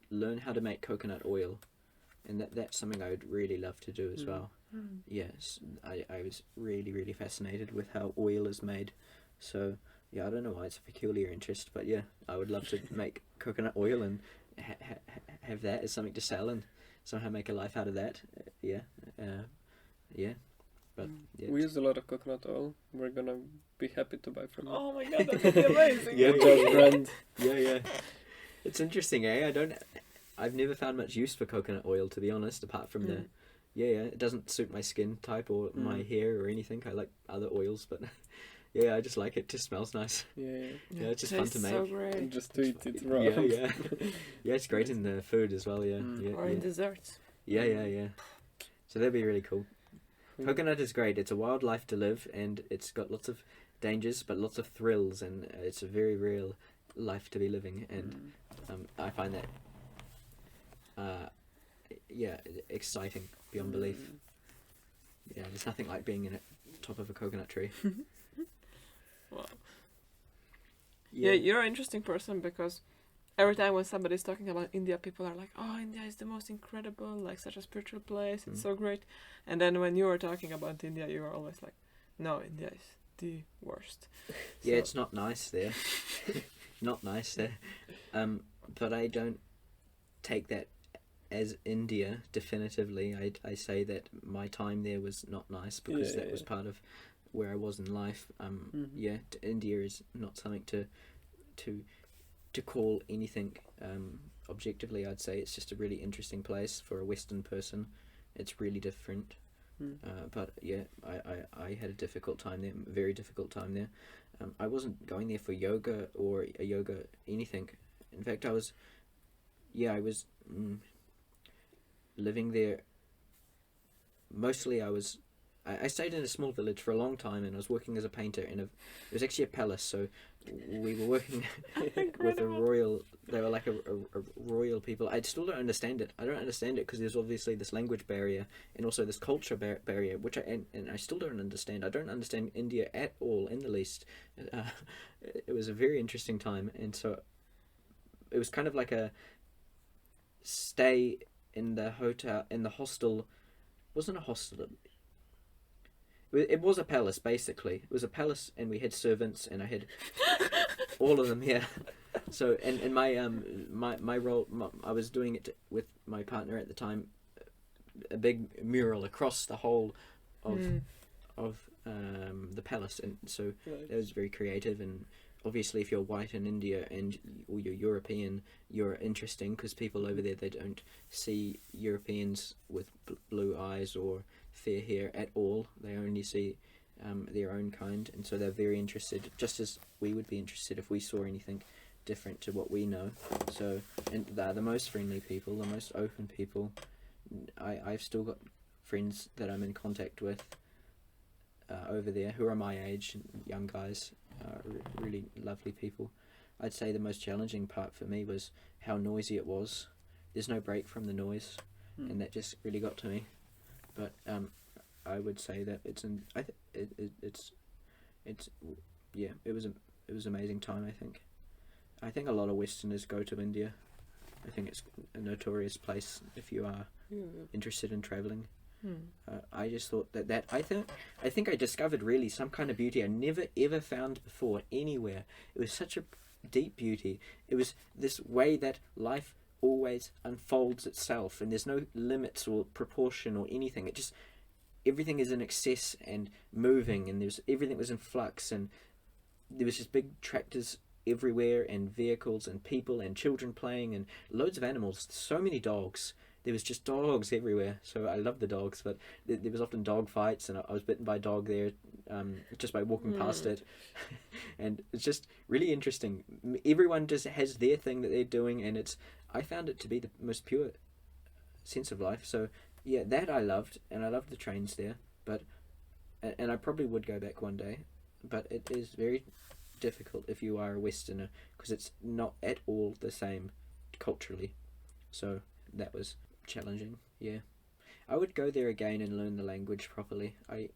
Speaker 2: learn how to make coconut oil, and that's something I would really love to do as well. Yes, I was really fascinated with how oil is made. So yeah, I don't know why it's a peculiar interest, but yeah, I would love to make coconut oil and have that as something to sell and somehow make a life out of that. But yeah,
Speaker 1: we use a lot of coconut oil. We're gonna be happy to buy from you.
Speaker 3: Oh my god, that would be amazing.
Speaker 1: Brand.
Speaker 2: Yeah. It's interesting, I've never found much use for coconut oil, to be honest, apart from the it doesn't suit my skin type or my hair or anything. I like other oils, but I just like it. It just smells nice. Yeah, it's just fun to make.
Speaker 3: So great.
Speaker 1: Just to eat it raw.
Speaker 2: Yeah. It's great in the food as well.
Speaker 3: Or in desserts.
Speaker 2: Yeah. So that'd be really cool. Coconut is great. It's a wild life to live, and it's got lots of dangers, but lots of thrills, and it's a very real life to be living. And I find that, exciting beyond belief. Yeah, there's nothing like being in the top of a coconut tree.
Speaker 3: Wow. Yeah, you're an interesting person because every time when somebody's talking about India, people are like, "Oh, India is the most incredible, like such a spiritual place. It's so great." And then when you are talking about India, you are always like, "No, India is the worst."
Speaker 2: Yeah, it's not nice there. Not nice there. But I don't take that as India definitively. I say that my time there was not nice because that was part of where I was in life. India is not something to call anything objectively. I'd say it's just a really interesting place for a Western person. It's really different. But yeah, I had a difficult time there, very difficult time there. I wasn't going there for yoga or a yoga anything. In fact, I was living there. Mostly I stayed in a small village for a long time, and I was working as a painter it was actually a palace, so we were working with a royal. They were like a royal people. I still don't understand it. I don't understand it because there's obviously this language barrier and also this culture barrier, which I still don't understand. I don't understand India at all, in the least. It was a very interesting time, and so it was kind of like stay in the hostel. Wasn't a hostel. It was a palace, basically. It was a palace, and we had servants, and I had all of them here. So, and my role, I was doing it with my partner at the time, a big mural across the whole of the palace, and so that was very creative. And obviously, if you're white in India or you're European, you're interesting because people over there, they don't see Europeans with blue eyes or fair hair at all. They only see their own kind, and so they're very interested, just as we would be interested if we saw anything different to what we know. So, and they're the most friendly people, the most open people. I've still got friends that I'm in contact with over there who are my age, young guys, really lovely people. I'd say the most challenging part for me was how noisy it was. There's no break from the noise, and that just really got to me. But I would say that it was an amazing time. I think a lot of Westerners go to India. I think it's a notorious place if you are interested in traveling. I just thought that I think I discovered really some kind of beauty I never ever found before anywhere. It was such a deep beauty. It was this way that life always unfolds itself, and there's no limits or proportion or anything. It just, everything is in excess and moving, and everything was in flux, and there was just big tractors everywhere, and vehicles and people and children playing, and loads of animals. So many dogs. There was just dogs everywhere. So I love the dogs, but there was often dog fights, and I was bitten by a dog there just by walking past it. And it's just really interesting. Everyone just has their thing that they're doing, and I found it to be the most pure sense of life. So yeah, that I loved, and I loved the trains there. And I probably would go back one day, but it is very difficult if you are a Westerner, because it's not at all the same culturally. So that was challenging. Yeah, I would go there again and learn the language properly. I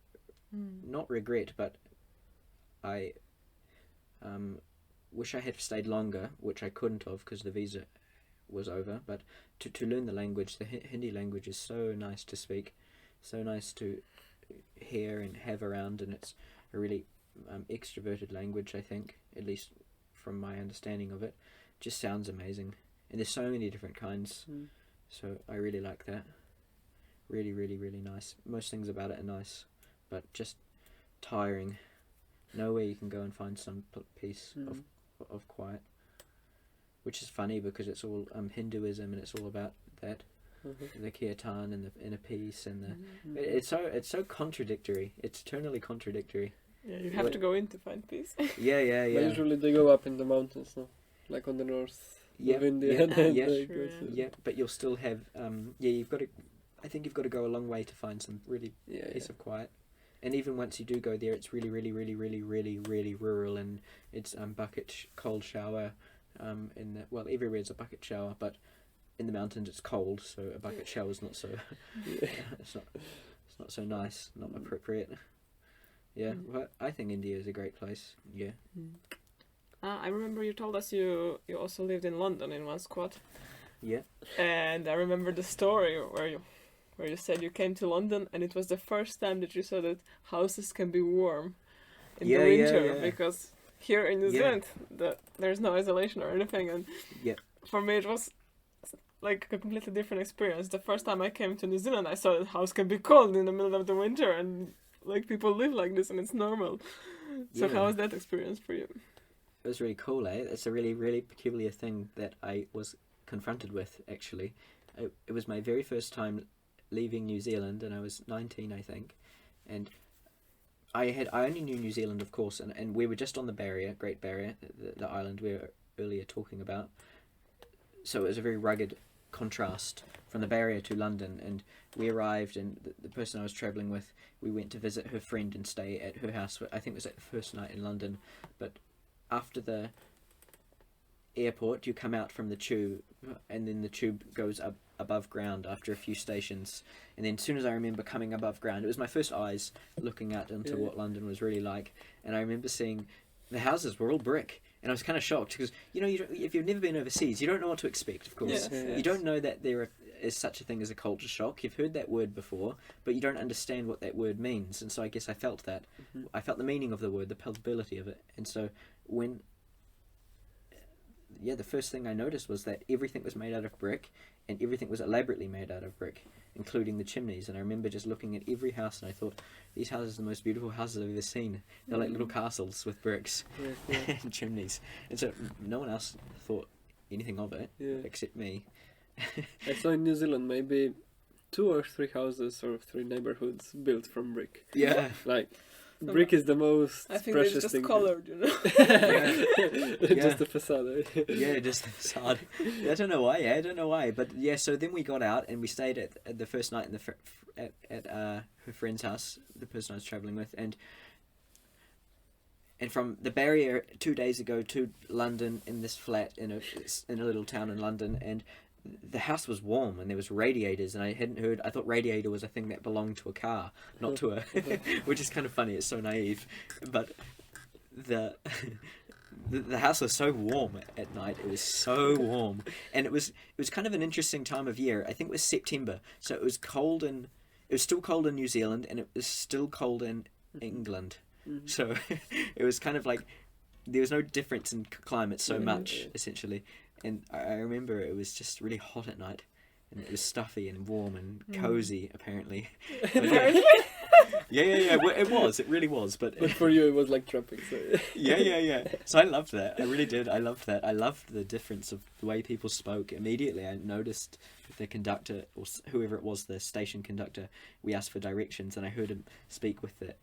Speaker 2: not regret, but I wish I had stayed longer, which I couldn't have because the visa was over. But to learn the language, the Hindi language is so nice to speak, so nice to hear and have around, and it's a really extroverted language, I think, at least from my understanding of it. Just sounds amazing, and there's so many different kinds. So I really like that. Really, really, really nice. Most things about it are nice, but just tiring. Nowhere you can go and find some peace of quiet. Which is funny because it's all Hinduism, and it's all about that, the kirtan and the inner peace, and it's so contradictory. It's eternally contradictory.
Speaker 3: Yeah, you have to go in to find peace.
Speaker 2: Yeah.
Speaker 1: But usually they go up in the mountains, no? Like on the north. Of India.
Speaker 2: Yeah, but you'll still have you've got to. I think you've got to go a long way to find some really peace of quiet. And even once you do go there, it's really, really, really, really, really, really rural, and it's cold shower. Everywhere's a bucket shower, but in the mountains it's cold, so a bucket shower is not so. It's not so nice, not appropriate. Yeah, but I think India is a great place. Yeah.
Speaker 3: I remember you told us you also lived in London in one squad.
Speaker 2: Yeah.
Speaker 3: And I remember the story where you said you came to London and it was the first time that you saw that houses can be warm in the winter, because here in New Zealand there's no isolation or anything, and for me it was like a completely different experience. The first time I came to New Zealand, I saw that house can be cold in the middle of the winter, and like people live like this and it's normal. So how was that experience for you?
Speaker 2: It was really cool, eh? It's a really, really peculiar thing that I was confronted with, actually. It was my very first time leaving New Zealand, and I was 19, I think. And I only knew New Zealand, of course, and we were just on the Great Barrier, the island we were earlier talking about. So it was a very rugged contrast from the barrier to London, and we arrived, and the person I was travelling with, we went to visit her friend and stay at her house. I think it was at the first night in London, but after the airport you come out from the tube, and then the tube goes up above ground after a few stations, and then as soon as I remember coming above ground, it was my first eyes looking out into what London was really like, and I remember seeing the houses were all brick, And I was kind of shocked because, if you've never been overseas, you don't know what to expect, of course.
Speaker 3: Yes.
Speaker 2: You don't know that there is such a thing as a culture shock. You've heard that word before, but you don't understand what that word means. And so I guess I felt that.
Speaker 1: Mhm.
Speaker 2: I felt the meaning of the word, the palpability of it. And so when... the first thing I noticed was that everything was made out of brick, and everything was elaborately made out of brick, including the chimneys. And I remember just looking at every house, and I thought, these houses are the most beautiful houses I've ever seen. They're like little castles with bricks and chimneys. And so no one else thought anything of it, except me.
Speaker 1: I saw in New Zealand maybe 2 or 3 houses or 3 neighborhoods built from brick.
Speaker 2: Yeah.
Speaker 1: Like, brick is the most
Speaker 3: I think they're
Speaker 1: precious
Speaker 3: just
Speaker 1: thing.
Speaker 3: colored,
Speaker 1: Just the facade.
Speaker 2: Yeah, just the facade. I don't know why. But yeah, so then we got out and we stayed at the first night in the at her friend's house, the person I was travelling with, and from the barrier 2 days ago to London in this flat in a little town in London, and the house was warm and there was radiators, and I thought radiator was a thing that belonged to a car, not to a which is kind of funny, it's so naive, but the house was so warm at night. It was so warm, and it was kind of an interesting time of year. I think it was September, so it was still cold in New Zealand, and it was still cold in England.
Speaker 1: Mhm.
Speaker 2: So it was kind of like there was no difference in climate so much, essentially. And I remember it was just really hot at night, and it was stuffy and warm and cozy, apparently. Yeah. Well, it was. It really was. But
Speaker 1: for you, it was like tropics. So.
Speaker 2: Yeah. So I loved that. I really did. I loved that. I loved the difference of the way people spoke. Immediately, I noticed the conductor, or whoever it was, the station conductor. We asked for directions, and I heard him speak with the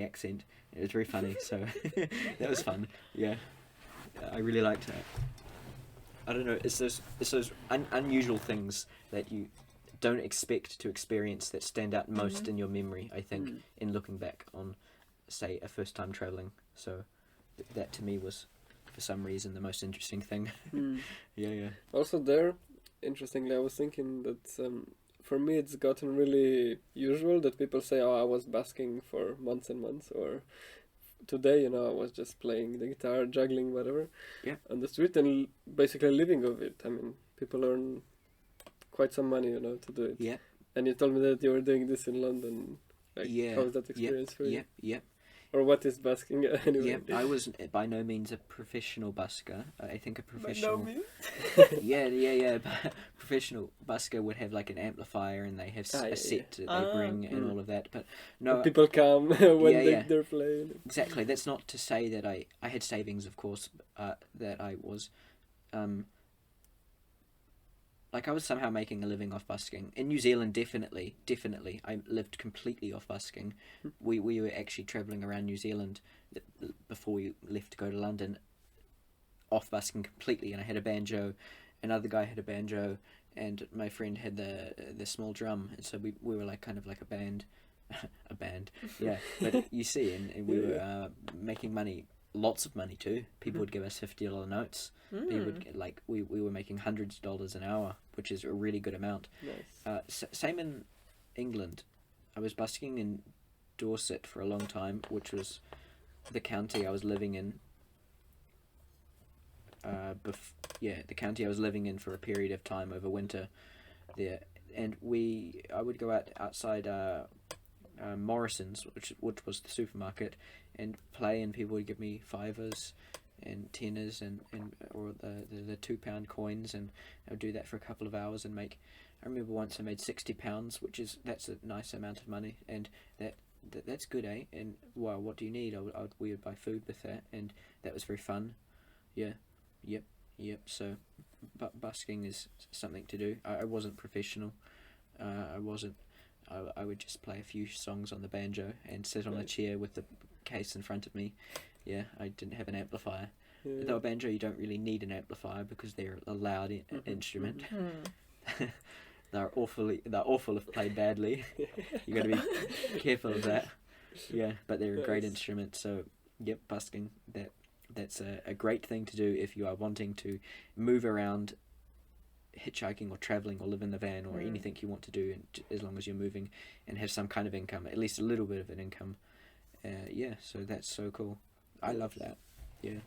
Speaker 2: accent. It was very funny. So that was fun. Yeah, I really liked that. I don't know. It's those unusual things that you don't expect to experience that stand out most in your memory, I think, in looking back on, say, a first time travelling. So that to me was, for some reason, the most interesting thing. Yeah.
Speaker 1: Also there, interestingly, I was thinking that for me it's gotten really usual that people say, oh, I was basking for months and months, or today, I was just playing the guitar, juggling, whatever, on the street, and basically living of it. I mean, people earn quite some money, to do it.
Speaker 2: Yeah.
Speaker 1: And you told me that you were doing this in London. Like, how was that experience for you?
Speaker 2: Yeah.
Speaker 1: Or what is busking anyway?
Speaker 2: Yeah, I was by no means a professional busker. I think a professional...
Speaker 3: By no means?
Speaker 2: Yeah. Professional busker would have like an amplifier, and they have a set that they bring and all of that. But no,
Speaker 1: and people come when they're playing.
Speaker 2: Exactly. That's not to say that I had savings, of course, that I was... I was somehow making a living off busking. In New Zealand, definitely. I lived completely off busking. We were actually travelling around New Zealand before we left to go to London, off busking completely. And I had a banjo, another guy had a banjo, and my friend had the small drum. And so we were kind of like a band. A band, yeah. But you see, and we were making money. Lots of money too. People would give us $50 notes. People would get, we were making hundreds of dollars an hour, which is a really good amount.
Speaker 1: Nice.
Speaker 2: Same in England. I was busking in Dorset for a long time, which was the county I was living in. The county I was living in for a period of time over winter there, and I would go outside Morrison's, which was the supermarket, and play, and people would give me fivers and teners or the £2 coins, and I would do that for a couple of hours and make. I remember once I made £60, that's a nice amount of money, and that's good, eh? And well, what do you need? We would buy food with that, and that was very fun. Yeah, yep. So, busking is something to do. I wasn't professional. I wasn't. I would just play a few songs on the banjo and sit on a chair with the case in front of me. Yeah, I didn't have an amplifier. Though a banjo, you don't really need an amplifier because they're a loud instrument. They're awful if played badly. You got to be careful of that. Yeah, but they're a great instrument. So, yep, busking. That's a great thing to do if you are wanting to move around, hitchhiking or travelling or live in the van or anything you want to do, as long as you're moving and have some kind of income, at least a little bit of an income. So that's so cool. I love that. Yeah.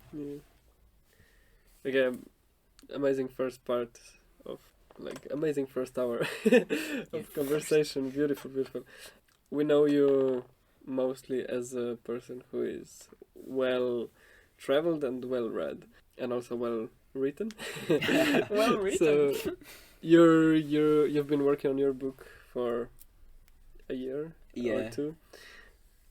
Speaker 1: Again, amazing first part of amazing first hour of conversation. Beautiful, beautiful. We know you mostly as a person who is well traveled and well read, and also well written.
Speaker 3: Well written.
Speaker 1: So you've been working on your book for a year or two,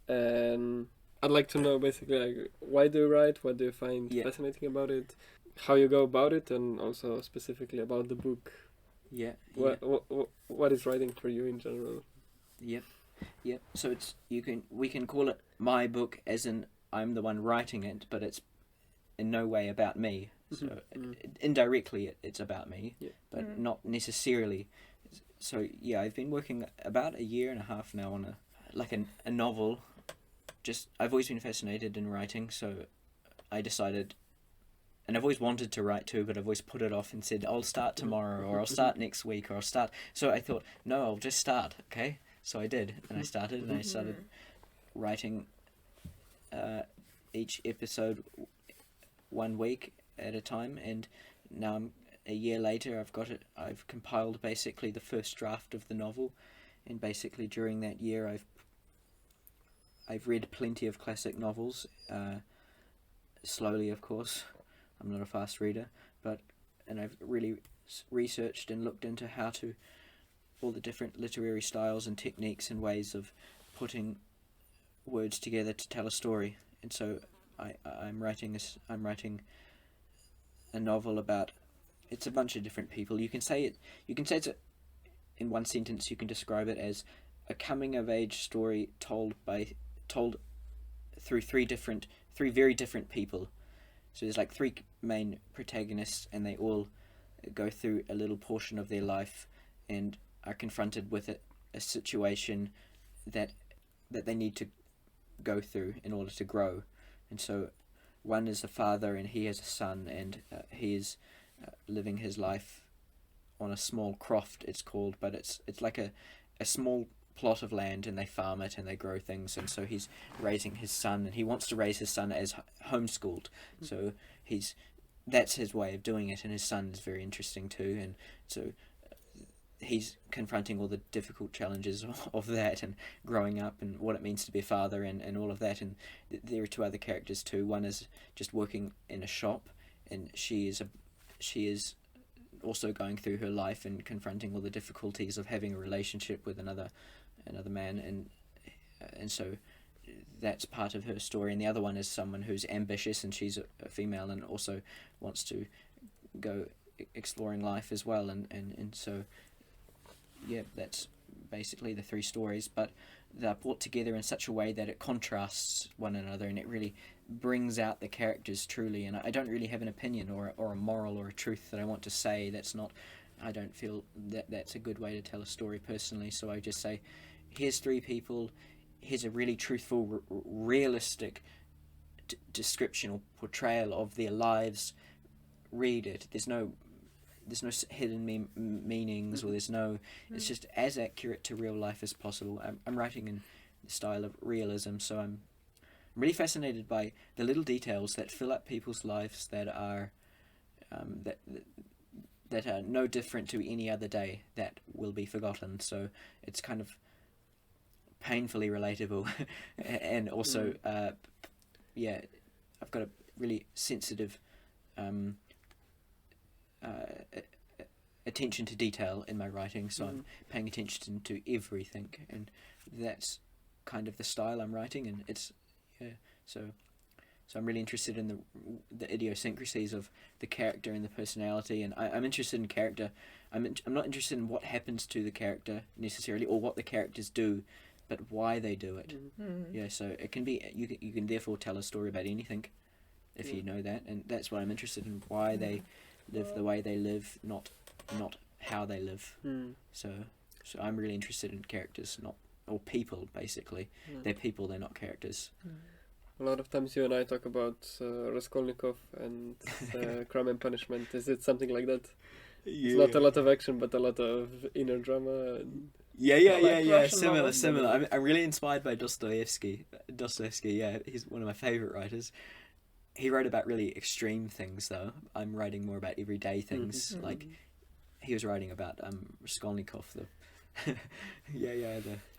Speaker 1: and I'd like to know basically why do you write, what do you find fascinating about it, how you go about it, and also specifically about the book. What is writing for you in general?
Speaker 2: Yep. So we can call it my book, as in I'm the one writing it, but it's in no way about me. So indirectly it's about me, but not necessarily. So I've been working about a year and a half now on a novel. I've always been fascinated in writing, so I decided, and I've always wanted to write too, but I've always put it off and said I'll start tomorrow, or I'll start next week, or I'll start. So I thought, no, I'll just start, okay? So I did, and I started writing each episode 1 week at a time, and now a year later I've compiled basically the first draft of the novel, and basically during that year I've read plenty of classic novels, slowly of course. I'm not a fast reader, and I've really researched and looked into all the different literary styles and techniques and ways of putting words together to tell a story. And so I'm writing a novel about, it's a bunch of different people. You can say it's in one sentence. You can describe it as a coming of age story told through three very different people. So there's three main protagonists, and they all go through a little portion of their life and are confronted with a situation that they need to go through in order to grow. And so one is a father, and he has a son, and he is living his life on a small croft, it's called, but it's like a small plot of land, and they farm it and they grow things. And so he's raising his son, and he wants to raise his son as homeschooled. So that's his way of doing it, and his son is very interesting too. And so he's confronting all the difficult challenges of that, and growing up, and what it means to be a father, and all of that. And there are two other characters too. One is just working in a shop, and she is also going through her life and confronting all the difficulties of having a relationship with another man, and so that's part of her story. And the other one is someone who's ambitious, and she's a female, and also wants to go exploring life as well. And so that's basically the three stories, but they're brought together in such a way that it contrasts one another, and it really brings out the characters truly. And I don't really have an opinion or a moral or a truth that I want to say. I don't feel that that's a good way to tell a story personally. So I just say, here's three people, here's a really truthful, realistic description or portrayal of their lives. Read it. There's no hidden meanings, or there's no. It's just as accurate to real life as possible. I'm writing in the style of realism, so I'm really fascinated by the little details that fill up people's lives that are that are no different to any other day that will be forgotten. So it's kind of painfully relatable, and also I've got a really sensitive attention to detail in my writing, so I'm paying attention to everything, and that's kind of the style I'm writing. And it's so I'm really interested in the idiosyncrasies of the character and the personality, and I'm interested in character. I'm not interested in what happens to the character necessarily, or what the characters do, but why they do it. So it can be, you can therefore tell a story about anything if you know that, and that's what I'm interested in, why they live the way they live, not how they live. So I'm really interested in characters, or people basically. They're people, they're not characters.
Speaker 1: A lot of times you and I talk about Raskolnikov and Crime and Punishment. Is it something like that? It's not a lot of action, but a lot of inner drama. And
Speaker 2: Similar. I'm really inspired by Dostoevsky. He's one of my favorite writers. he wrote about really extreme things, though. I'm writing more about everyday things.
Speaker 3: Mhm.
Speaker 2: Like, he was writing about Raskolnikov, the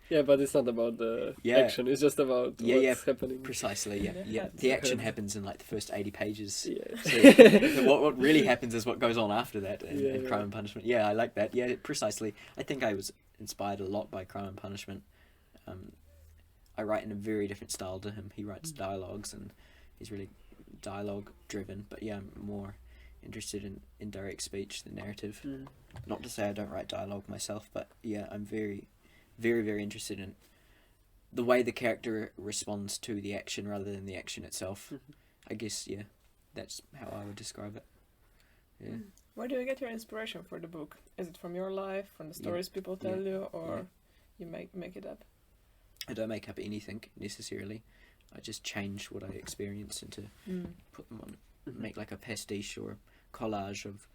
Speaker 1: Yeah, but it's not about the
Speaker 2: Yeah.
Speaker 1: action. It's just about what's happening.
Speaker 2: precisely,
Speaker 3: Yeah.
Speaker 2: yeah. The action happens in like the first 80 pages.
Speaker 1: Yeah.
Speaker 2: So what really happens is what goes on after that in
Speaker 1: Yeah.
Speaker 2: Crime and Punishment. Yeah, I like that. Yeah, precisely. I think I was inspired a lot by Crime and Punishment. I write in a very different style to him. He writes dialogues, and he's really dialogue driven. But yeah, I'm more interested in direct speech, the narrative.
Speaker 1: Mm.
Speaker 2: Not to say I don't write dialogue myself, but yeah, I'm very, very, very interested in the way the character responds to the action rather than the action itself.
Speaker 1: Mhm.
Speaker 2: I guess, yeah, that's how I would describe it. Yeah.
Speaker 3: Where do you get your inspiration for the book? Is it from your life, from the stories people tell you, or you make it up?
Speaker 2: I don't make up anything necessarily. I just change what I experience into put them on, make like a pastiche or collage of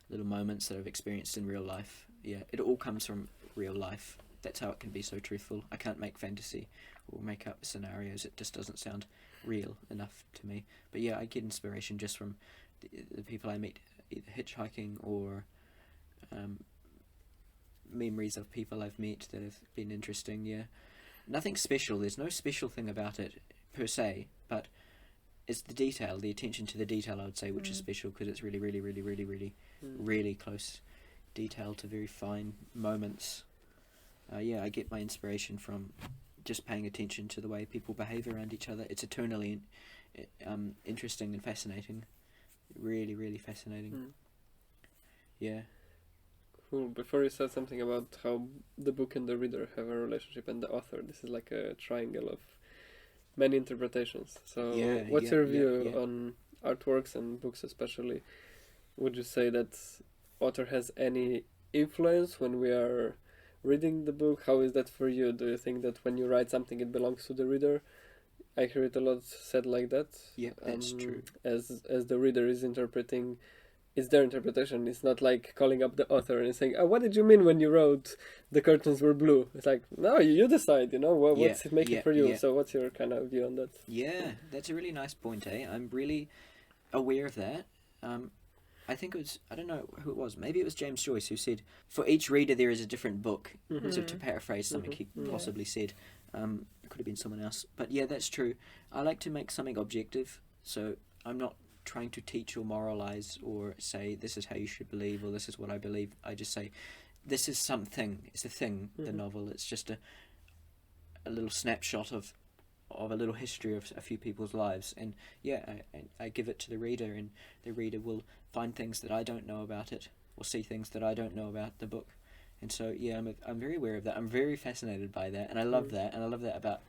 Speaker 2: little moments that I've experienced in real life. Yeah, it all comes from real life. That's how it can be so truthful. I can't make fantasy or make up scenarios. It just doesn't sound real enough to me. But yeah, I get inspiration just from the people I meet, either hitchhiking or memories of people I've met that have been interesting. Yeah, nothing special. There's no special thing about it per se, but it's the detail, the attention to the detail, I would say, which is special, because it's really, really, really, really, really, really close detail to very fine moments. Yeah, I get my inspiration from just paying attention to the way people behave around each other. It's eternally interesting and fascinating. Really, really fascinating. Yeah.
Speaker 1: Cool. Before you said something about how the book and the reader have a relationship and the author, this is like a triangle of many interpretations. So what's your view on artworks and books especially? Would you say that author has any influence when we are reading the book? How is that for you? Do you think that when you write something it belongs to the reader? I hear it a lot said like that.
Speaker 2: Yeah, that's true.
Speaker 1: As the reader is interpreting, it's their interpretation. It's not like calling up the author and saying, "Oh, what did you mean when you wrote the curtains were blue?" It's like, no, you decide. You know, what's it making for you? So, what's your kind of view on that?
Speaker 2: Yeah, that's a really nice point, eh? I'm really aware of that. I think it was, I don't know who it was. Maybe it was James Joyce who said, "For each reader there is a different book." So to paraphrase something he possibly said, it could have been someone else. But yeah, that's true. I like to make something objective, so I'm not trying to teach or moralize or say this is how you should believe or this is what I believe. I just say this is something. It's a thing. The novel. It's just a little snapshot of a little history of a few people's lives, and yeah, I give it to the reader, and the reader will find things that I don't know about it, or see things that I don't know about the book. And so yeah, I'm very aware of that. I'm very fascinated by that, and I love that, and I love that about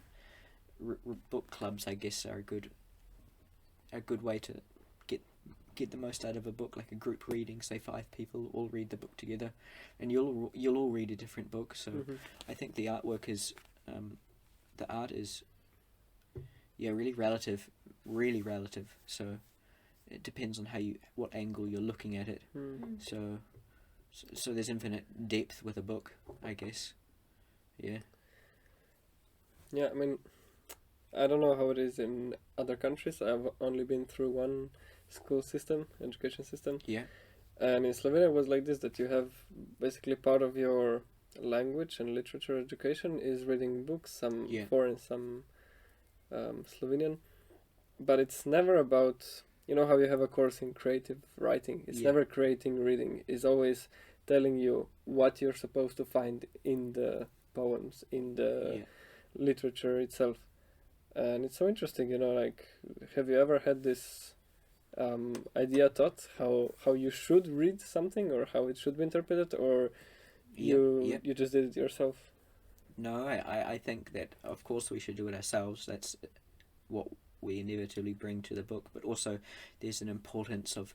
Speaker 2: book clubs. I guess are a good way to get the most out of a book, like a group reading. Say 5 people all read the book together, and you'll all read a different book. So I think the artwork is the art is really relative. So it depends on what angle you're looking at it. So there's infinite depth with a book, I guess. Yeah.
Speaker 1: Yeah, I mean, I don't know how it is in other countries. I've only been through one education system.
Speaker 2: Yeah.
Speaker 1: And in Slovenia it was like this, that you have basically part of your language and literature education is reading books, some foreign, some Slovenian. But it's never about, you know how you have a course in creative writing. It's never creating reading. It's always telling you what you're supposed to find in the poems, in the literature itself. And it's so interesting, you know, like, have you ever had this idea thought how you should read something or how it should be interpreted, or you just did it yourself?
Speaker 2: No, I think that of course we should do it ourselves. That's what we inevitably bring to the book, but also there's an importance of,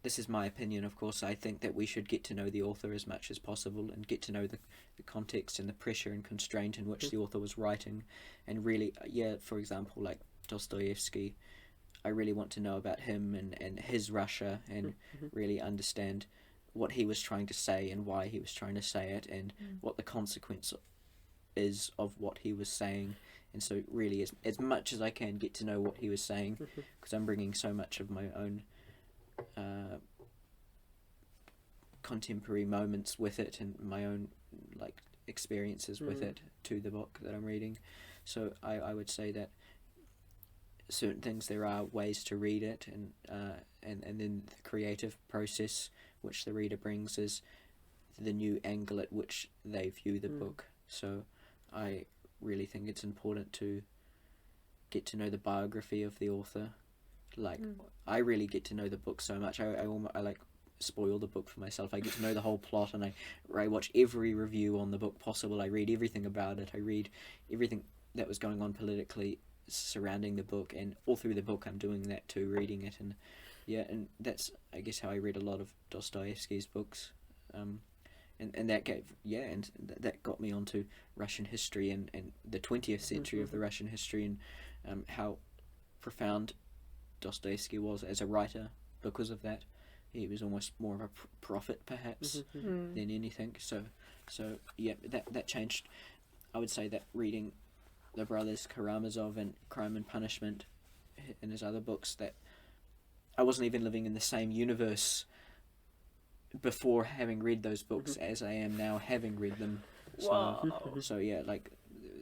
Speaker 2: this is my opinion of course, I think that we should get to know the author as much as possible and get to know the context and the pressure and constraint in which the author was writing, and really for example like Dostoevsky, I really want to know about him and his Russia, and really understand what he was trying to say and why he was trying to say it, and what the consequence is of what he was saying, And so really, as much as I can, get to know what he was saying, because I'm bringing so much of my own contemporary moments with it, and my own like experiences with it to the book that I'm reading. So I would say that certain things, there are ways to read it, and then the creative process which the reader brings is the new angle at which they view the book. So I really think it's important to get to know the biography of the author. Like I really get to know the book so much. I like spoil the book for myself. I get to know the whole plot, and I watch every review on the book possible. I read everything about it. I read everything that was going on politically surrounding the book, and all through the book I'm doing that too, reading it. And yeah, and that's I guess how I read a lot of Dostoevsky's books, and that that got me onto Russian history and the 20th century of the Russian history, and how profound Dostoevsky was as a writer because of that. He was almost more of a prophet perhaps than anything. So yeah, that changed. I would say that reading the brothers Karamazov and Crime and Punishment and his other books, that I wasn't even living in the same universe before having read those books as I am now having read them. So,
Speaker 3: Wow.
Speaker 2: so yeah, like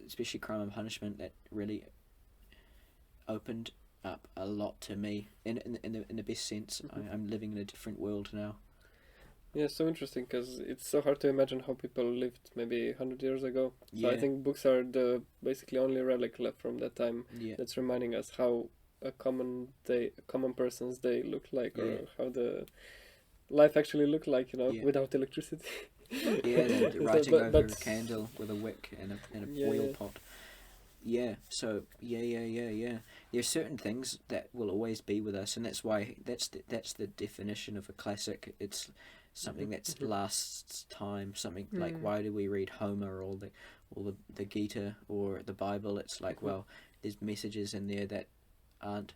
Speaker 2: especially Crime and Punishment, that really opened up a lot to me in the best sense. I'm living in a different world now.
Speaker 1: Yeah, so interesting, because it's so hard to imagine how people lived maybe 100 years ago. So I
Speaker 2: Yeah.
Speaker 1: think books are the basically only relic left from that time
Speaker 2: Yeah.
Speaker 1: that's reminding us how a common person's day looked like,
Speaker 2: Yeah.
Speaker 1: or how the life actually looked like,
Speaker 2: Yeah.
Speaker 1: without electricity.
Speaker 2: Yeah, and
Speaker 1: So,
Speaker 2: writing
Speaker 1: but-
Speaker 2: over
Speaker 1: but-
Speaker 2: a candle with a wick and a
Speaker 1: Yeah,
Speaker 2: boil
Speaker 1: yeah.
Speaker 2: pot. Yeah, so yeah. There's certain things that will always be with us, and that's why that's the definition of a classic. It's something that lasts time. Something like, why do we read Homer or the Gita or the Bible? It's like, well, there's messages in there that aren't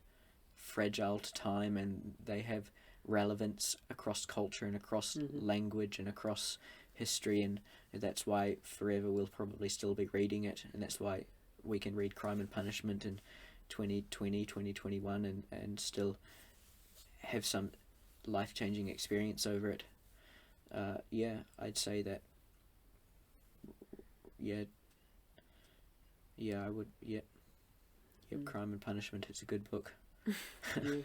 Speaker 2: fragile to time, and they have relevance across culture and across language and across history, and that's why forever we'll probably still be reading it, and that's why we can read Crime and Punishment in 2020, 2021 and still have some life-changing experience over it. Yeah, I'd say that. Yeah, I would. Yeah, Crime and Punishment. It's a good book.
Speaker 1: Yeah.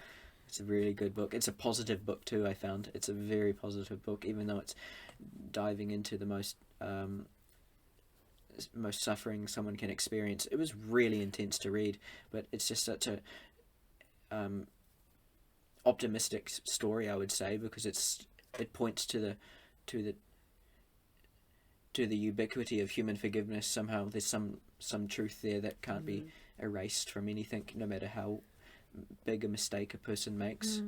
Speaker 2: It's a really good book. It's a positive book too. I found it's a very positive book, even though it's diving into the most suffering someone can experience. It was really intense to read, but it's just such a optimistic story, I would say, because it points to the ubiquity of human forgiveness. Somehow there's some truth there that can't be erased from anything, no matter how big a mistake a person makes.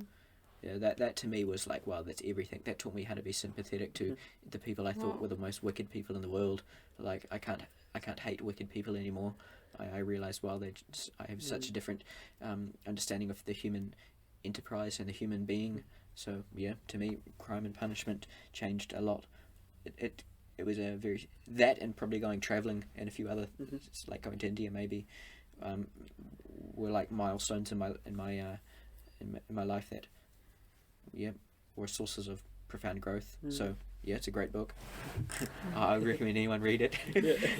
Speaker 2: Yeah, that to me was like, wow, that's everything. That taught me how to be sympathetic to the people I thought were the most wicked people in the world. Like I can't hate wicked people anymore. I realized, wow, I have such a different understanding of the human enterprise and the human being. So yeah, to me, Crime and Punishment changed a lot. It was a very, that and probably going traveling and a few other like going to India maybe were like milestones in my life that were sources of profound growth. So yeah, it's a great book. I would recommend anyone read it.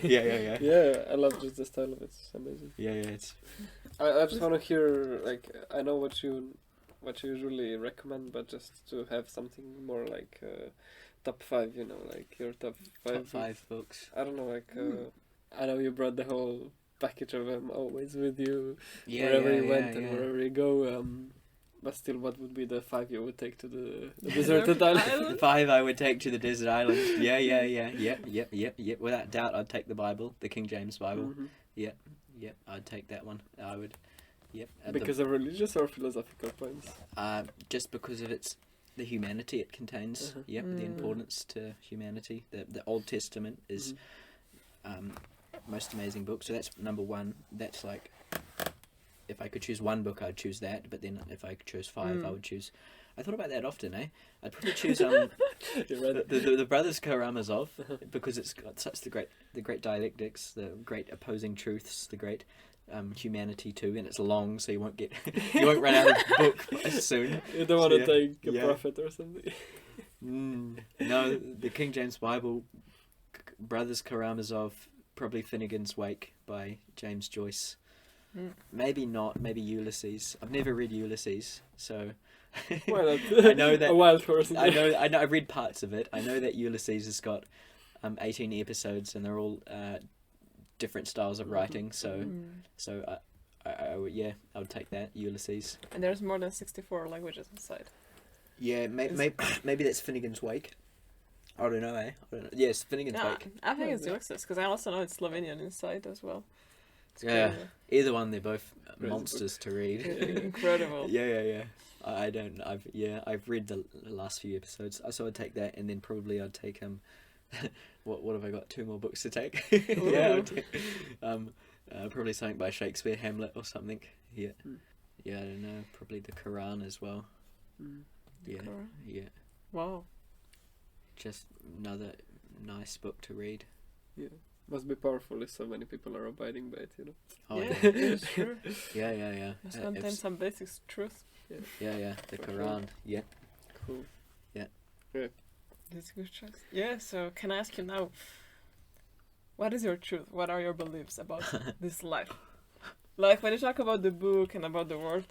Speaker 2: Yeah.
Speaker 1: Yeah, I love just the style of it. It's amazing.
Speaker 2: Yeah, it's.
Speaker 1: I just want to hear, like, I know what you usually recommend, but just to have something more like top 5, like your top 5.
Speaker 2: Top 5 books.
Speaker 1: I don't know, like, I know you brought the whole package of them always with you wherever you went and wherever you go. But still, what would be the 5 you would take to the deserted island?
Speaker 2: The 5 I would take to the desert island. Yep. Without doubt, I'd take the Bible, the King James Bible. Yep. I'd take that one. I would. Yep.
Speaker 1: Because of religious or philosophical points?
Speaker 2: Just because of the humanity it contains. Yep. The importance to humanity. The Old Testament is most amazing book. So that's number 1. That's like if I could choose one book, I'd choose that. But then if I chose five, I would choose. I thought about that often, eh? I'd probably choose the Brothers Karamazov because it's got such the great dialectics, the great opposing truths, the great humanity too, and it's long, so you won't run out of book soon.
Speaker 1: You don't want to take a prophet or something.
Speaker 2: No, the King James Bible, Brothers Karamazov, probably Finnegan's Wake by James Joyce. Maybe not. Maybe Ulysses. I've never read Ulysses, so
Speaker 1: Why not?
Speaker 2: I know that
Speaker 1: a wild person.
Speaker 2: I know. I've read parts of it. I know that Ulysses has got 18 episodes, and they're all different styles of writing. So I would take that Ulysses.
Speaker 3: And there's more than 64 languages inside.
Speaker 2: Yeah, maybe that's Finnegan's Wake. I don't know, eh? I don't know. Yes, Finnegan's Wake.
Speaker 3: I think it's Ulysses because I also know it's Slovenian inside as well. It's
Speaker 2: Yeah,
Speaker 3: crazy.
Speaker 2: either one, they're both monsters to read.
Speaker 3: Incredible.
Speaker 2: Yeah. I don't. I've read the last few episodes. So I'd take that, and then probably I'd take what have I got? 2 more books to take. Yeah, I'd take, probably something by Shakespeare, Hamlet or something. Yeah, I don't know. Probably the Quran as well.
Speaker 3: Quran?
Speaker 2: Yeah.
Speaker 3: Wow.
Speaker 2: Just another nice book to read.
Speaker 1: Yeah. Must be powerful if so many people are abiding by it, you know.
Speaker 2: Oh,
Speaker 3: yeah,
Speaker 2: yeah.
Speaker 3: it's true.
Speaker 2: Yeah.
Speaker 3: Must contain some basic truth.
Speaker 2: Yeah. The Quran. Yeah.
Speaker 1: Cool.
Speaker 2: Yeah.
Speaker 1: Great.
Speaker 3: That's a good choice. Yeah, so can I ask you now, what is your truth? What are your beliefs about this life? Like, when you talk about the book and about the world,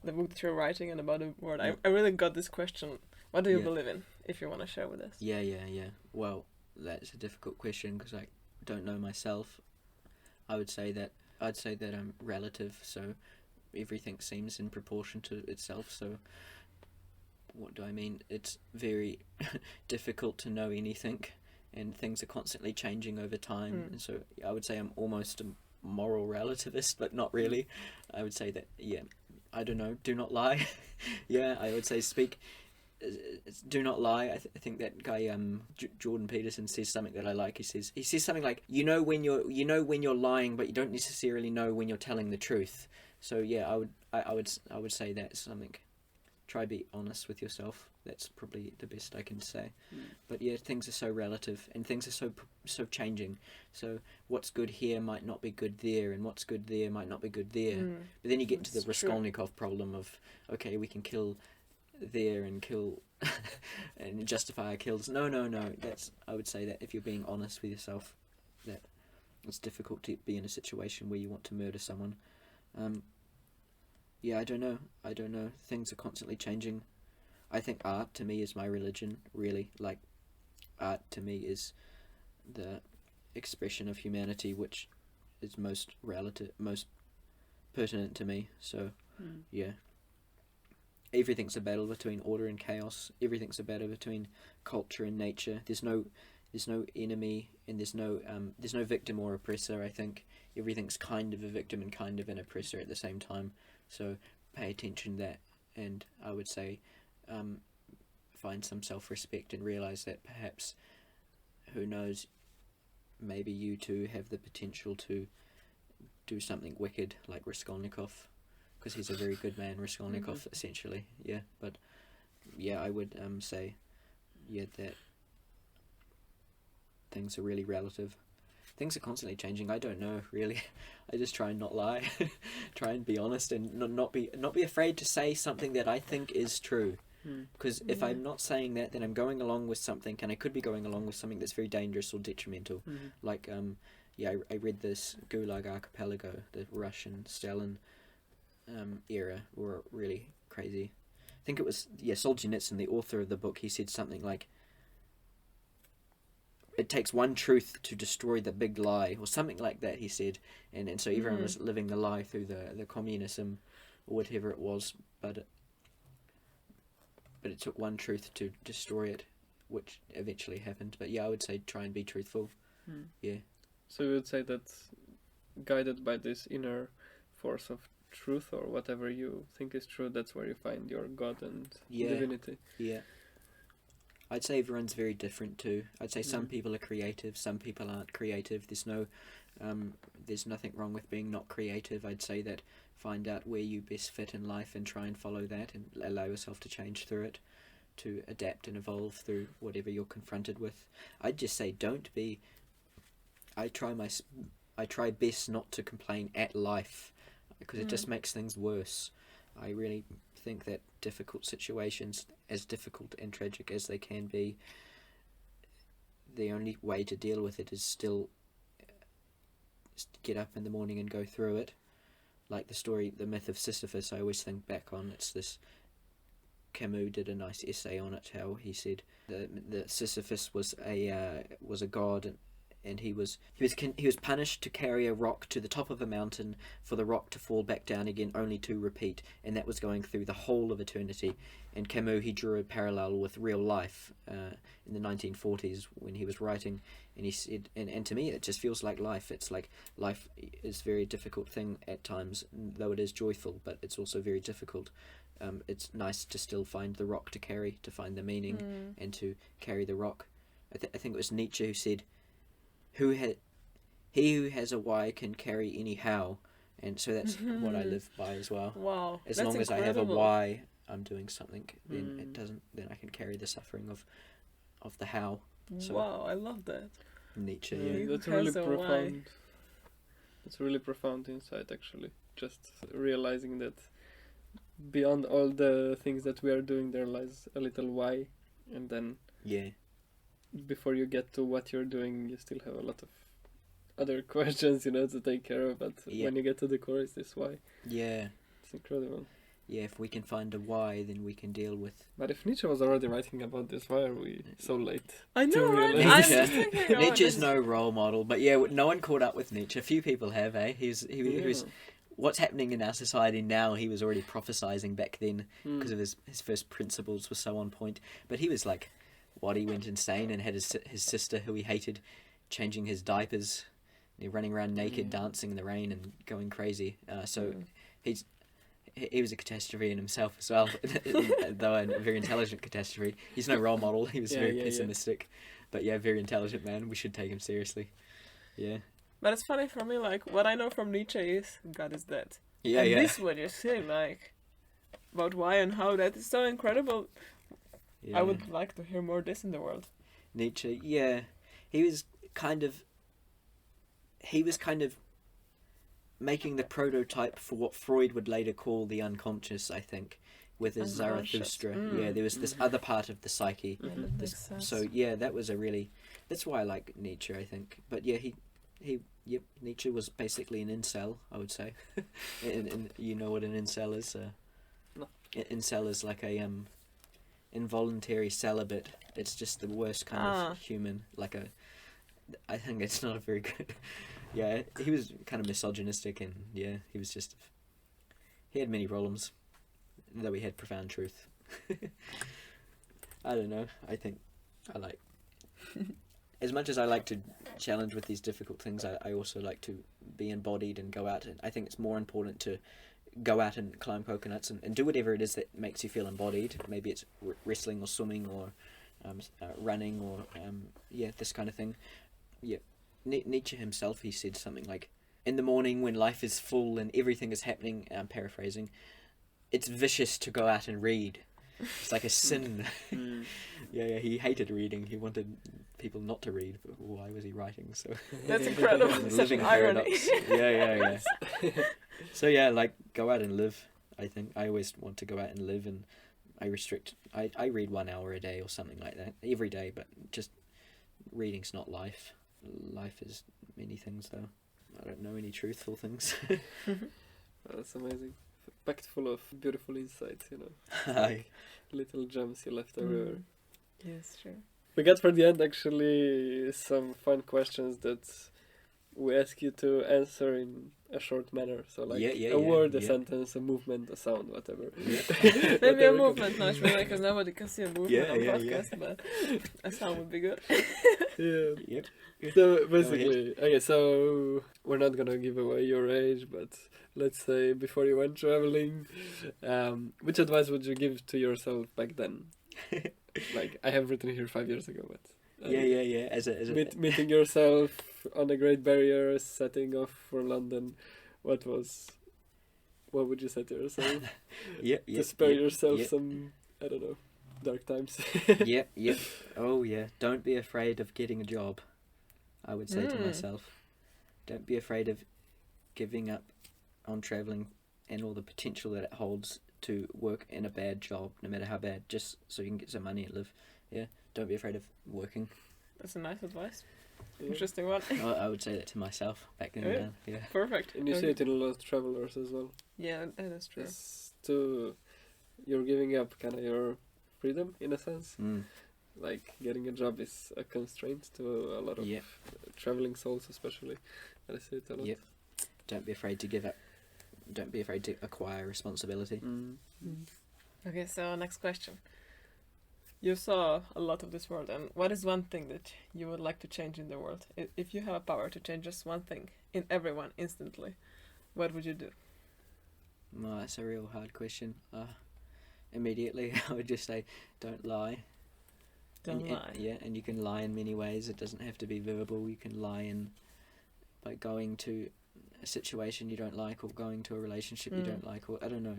Speaker 3: the book that you're writing and about the world, I really got this question. What do you believe in, if you want to share with us?
Speaker 2: Yeah. Well, that's a difficult question because I don't know myself. I'd say that I'm relative, so everything seems in proportion to itself. So what do I mean? It's very difficult to know anything, and things are constantly changing over time. And so I would say I'm almost a moral relativist, but not really. I would say that, I don't know, do not lie. I would say do not lie. I think that guy Jordan Peterson says something that I like. He says something like, you know when you're lying, but you don't necessarily know when you're telling the truth. So I would say that's something. Try be honest with yourself. That's probably the best I can say. But things are so relative, and things are so changing. So what's good here might not be good there, and what's good there might not be good there. But then you get into the Raskolnikov problem of, okay, we can kill there and kill and justify our kills. No. I would say that if you're being honest with yourself, that it's difficult to be in a situation where you want to murder someone. I don't know. Things are constantly changing. I think art to me is my religion, really. Like, art to me is the expression of humanity which is most pertinent to me. So everything's a battle between order and chaos. Everything's a battle between culture and nature. There's no enemy, and there's no victim or oppressor. I think everything's kind of a victim and kind of an oppressor at the same time. So pay attention to that, and I would say find some self-respect and realize that perhaps, who knows, maybe you too have the potential to do something wicked like Raskolnikov, because he's a very good man, Raskolnikov, essentially. But I would say that things are really relative. Things are constantly changing. I don't know, really. I just try and not lie. Try and be honest, and not be afraid to say something that I think is true. Because if I'm not saying that, then I'm going along with something, and I could be going along with something that's very dangerous or detrimental. Like, I read this Gulag Archipelago, the Russian Stalin era, were really crazy. I think it was, Solzhenitsyn, the author of the book, he said something like, it takes one truth to destroy the big lie, or something like that, he said. And so everyone was living the lie through the communism, or whatever it was, but it took one truth to destroy it, which eventually happened. But I would say try and be truthful.
Speaker 1: So you would say that, guided by this inner force of truth, or whatever you think is true, that's where you find your God and divinity. I'd say everyone's very different too. I'd say some people are creative, some people aren't creative. There's no
Speaker 2: There's nothing wrong with being not creative. I'd say that find out where you best fit in life and try and follow that and allow yourself to change through it, to adapt and evolve through whatever you're confronted with. I'd just say don't be... I try best not to complain at life, because it just makes things worse. I really think that difficult situations, as difficult and tragic as they can be, the only way to deal with it is still get up in the morning and go through it. Like the myth of Sisyphus, I always think back on. It's this... Camus did a nice essay on it, how he said the Sisyphus was a god, and he was punished to carry a rock to the top of a mountain, for the rock to fall back down again, only to repeat, and that was going through the whole of eternity. And Camus, he drew a parallel with real life in the 1940s when he was writing, and he said, and to me it just feels like life. It's like life is a very difficult thing at times, though it is joyful, but it's also very difficult. It's nice to still find the rock to carry, to find the meaning, and to carry the rock. I think it was Nietzsche who said, he who has a why can carry any how, and so that's what I live by as well.
Speaker 3: Wow,
Speaker 2: as
Speaker 3: that's
Speaker 2: long as
Speaker 3: incredible.
Speaker 2: I have a why I'm doing something, then I can carry the suffering of the how. So,
Speaker 3: wow, I love that.
Speaker 2: Nietzsche.
Speaker 1: Yeah,
Speaker 3: Who
Speaker 1: that's
Speaker 3: has
Speaker 1: really
Speaker 3: a
Speaker 1: profound.
Speaker 3: why?
Speaker 1: It's really profound insight, actually. Just realizing that beyond all the things that we are doing, there lies a little why, and then
Speaker 2: Yeah.
Speaker 1: before you get to what you're doing, you still have a lot of other questions, to take care of. But when you get to the core, it's this why.
Speaker 2: Yeah.
Speaker 1: It's incredible.
Speaker 2: Yeah, if we can find a why, then we can deal with...
Speaker 1: But if Nietzsche was already writing about this, why are we so late?
Speaker 3: I know, right?
Speaker 1: realize.
Speaker 3: I'm
Speaker 2: Nietzsche.
Speaker 3: just thinking about
Speaker 2: Nietzsche's
Speaker 3: this.
Speaker 2: no role model, but yeah, no one caught up with Nietzsche. A few people have, eh? He was... What's happening in our society now, he was already prophesizing back then, because of his first principles were so on point. But he was like, he went insane and had his sister, who he hated, changing his diapers, running around naked, dancing in the rain and going crazy. He was a catastrophe in himself as well, though a very intelligent catastrophe. He's no role model. He was very pessimistic, but very intelligent man. We should take him seriously. Yeah.
Speaker 3: But it's funny for me, like, what I know from Nietzsche is God is dead.
Speaker 2: Yeah,
Speaker 3: and
Speaker 2: yeah.
Speaker 3: this what you say, like, about why and how, that is so incredible.
Speaker 2: Yeah.
Speaker 3: I would like to hear more of this in the world.
Speaker 2: Nietzsche, yeah. He was kind of making the prototype for what Freud would later call the unconscious, I think, with his
Speaker 3: Unconscious.
Speaker 2: Zarathustra. Yeah, there was this other part of the psyche.
Speaker 3: Yeah, that makes sense.
Speaker 2: So yeah, that's why I like Nietzsche, I think. But yeah, Nietzsche was basically an incel, I would say. and you know what an incel is?
Speaker 1: No.
Speaker 2: Incel is like a involuntary celibate. It's just the worst kind of human. I think it's not a very good... Yeah, he was kind of misogynistic, and yeah, he had many problems, though he had profound truth. I don't know, I think I like... As much as I like to challenge with these difficult things, I also like to be embodied and go out. And I think it's more important to go out and climb coconuts and do whatever it is that makes you feel embodied. Maybe it's wrestling or swimming or running or this kind of thing. Yeah, Nietzsche himself, he said something like, "In the morning when life is full and everything is happening," I'm paraphrasing, "it's vicious to go out and read. It's like a sin." Yeah, he hated reading. He wanted people not to read, but why was he writing? So
Speaker 3: That's incredible. Such
Speaker 2: living
Speaker 3: an irony.
Speaker 2: paradox. Yeah. So yeah, like, go out and live. I think I always want to go out and live, and I read 1 hour a day or something like that every day, but just reading's not life. Life is many things, though. I don't know any truthful things.
Speaker 1: That's amazing. Packed full of beautiful insights,
Speaker 2: Aye.
Speaker 1: Little gems you left everywhere.
Speaker 3: Yes, sure.
Speaker 1: We got for the end actually some fun questions that we ask you to answer in a short manner. So like a word, a sentence, a movement, a sound, whatever.
Speaker 2: Yeah.
Speaker 3: Maybe a movement, not really, because nobody can see a movement on podcast, but a sound would be good.
Speaker 1: Yeah.
Speaker 2: Yep.
Speaker 1: So basically, okay, so we're not gonna give away your age, but let's say before you went traveling, which advice would you give to yourself back then? Like, I have written here 5 years ago, but
Speaker 2: Yeah. As a
Speaker 1: meeting yourself on a Great Barrier setting off for London, what would you say to yourself? To spare yourself some, I don't know, dark times.
Speaker 2: Yep. Oh yeah. Don't be afraid of getting a job. I would say to myself, don't be afraid of giving up on traveling and all the potential that it holds to work in a bad job, no matter how bad, just so you can get some money and live. Yeah. Don't be afraid of working.
Speaker 3: That's a nice advice.
Speaker 1: Yeah.
Speaker 3: Interesting one.
Speaker 2: I would say that to myself back then.
Speaker 3: Yeah.
Speaker 2: Yeah.
Speaker 3: Perfect.
Speaker 1: And you see it in a lot of travelers as well.
Speaker 3: Yeah, that is true.
Speaker 1: You're giving up kind of your freedom in a sense.
Speaker 2: Mm.
Speaker 1: Like getting a job is a constraint to a lot of traveling souls, especially. I see it a lot.
Speaker 2: Yep. Don't be afraid to give up. Don't be afraid to acquire responsibility.
Speaker 3: Okay, so next question. You saw a lot of this world, and what is one thing that you would like to change in the world? If you have a power to change just one thing in everyone instantly, what would you do?
Speaker 2: Well, that's a real hard question. Immediately, I would just say, don't lie.
Speaker 3: Don't lie.
Speaker 2: And you can lie in many ways. It doesn't have to be verbal. You can lie in by going to a situation you don't like, or going to a relationship you don't like, or I don't know.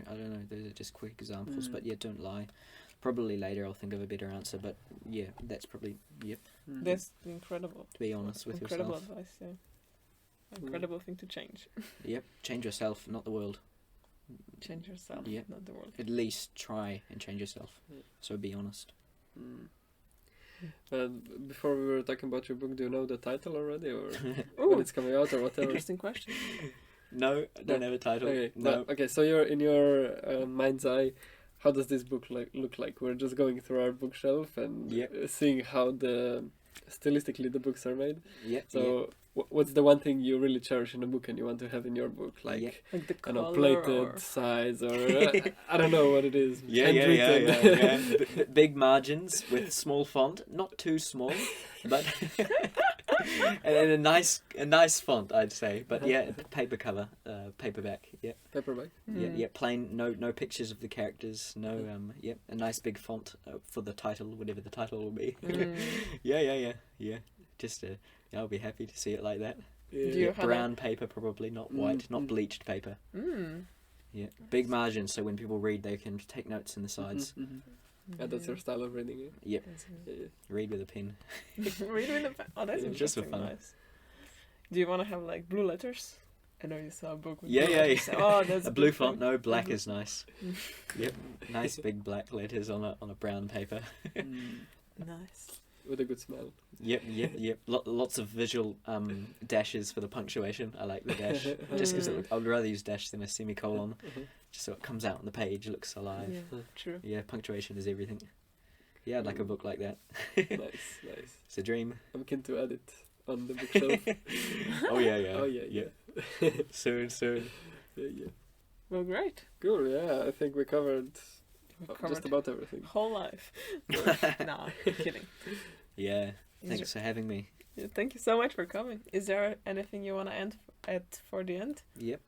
Speaker 2: Those are just quick examples. But yeah, don't lie. Probably later I'll think of a better answer. But yeah, that's probably
Speaker 3: That's incredible.
Speaker 2: To be honest with
Speaker 3: incredible
Speaker 2: yourself.
Speaker 3: advice. Yeah. Incredible thing to change.
Speaker 2: Yep. Change yourself, not the world.
Speaker 3: Change yourself, not the world.
Speaker 2: At least try and change yourself. So be honest.
Speaker 1: Before we were talking about your book, do you know the title already, or
Speaker 3: Ooh.
Speaker 1: when it's coming out, or whatever?
Speaker 3: Interesting question.
Speaker 2: No, I don't have a title.
Speaker 1: Okay,
Speaker 2: No.
Speaker 1: Okay. So you're in your mind's eye. How does this book look like? We're just going through our bookshelf and seeing how stylistically the books are made.
Speaker 2: Yeah.
Speaker 1: So what's the one thing you really cherish in a book and you want to have in your book? Like
Speaker 3: the color,
Speaker 1: plated sides, or I don't know what it is.
Speaker 2: Yeah. Big margins with small font, not too small, but and a nice font, I'd say. But yeah, paper cover, paperback. Yeah.
Speaker 1: Paperback.
Speaker 2: Yeah. Plain, no pictures of the characters. No. A nice big font for the title, whatever the title will be. Yeah. Just I'll be happy to see it like that.
Speaker 1: Yeah.
Speaker 2: Brown paper, probably not white, not bleached paper. Yeah, big margins, so when people read, they can take notes in the sides.
Speaker 1: Yeah, that's your style of reading.
Speaker 2: Yep. Read with a pen.
Speaker 3: Read with a pen. Oh, that's interesting.
Speaker 2: Just for fun.
Speaker 3: Nice. Do you want to have like blue letters? I know you saw a book with
Speaker 2: blue
Speaker 3: letters. Oh, that's
Speaker 2: a blue font. No, black is nice. Yep, nice big black letters on a brown paper.
Speaker 3: Nice.
Speaker 1: With a good smell.
Speaker 2: Yep. Lots of visual dashes for the punctuation. I like the dash. Just because I would rather use dash than a semicolon. Just so it comes out on the page, looks alive.
Speaker 3: Yeah, true.
Speaker 2: Yeah, punctuation is everything. Yeah, I'd like a book like that.
Speaker 1: Nice.
Speaker 2: It's a dream.
Speaker 1: I'm keen to add it on the bookshelf.
Speaker 2: Oh yeah.
Speaker 1: Oh yeah.
Speaker 2: Soon.
Speaker 1: Yeah.
Speaker 3: Well, great.
Speaker 1: Cool. Yeah, I think we covered just about everything.
Speaker 3: Whole life. Nah, kidding.
Speaker 2: Yeah. Thanks for having me.
Speaker 3: Yeah, thank you so much for coming. Is there anything you want to end at for the end?
Speaker 2: Yep.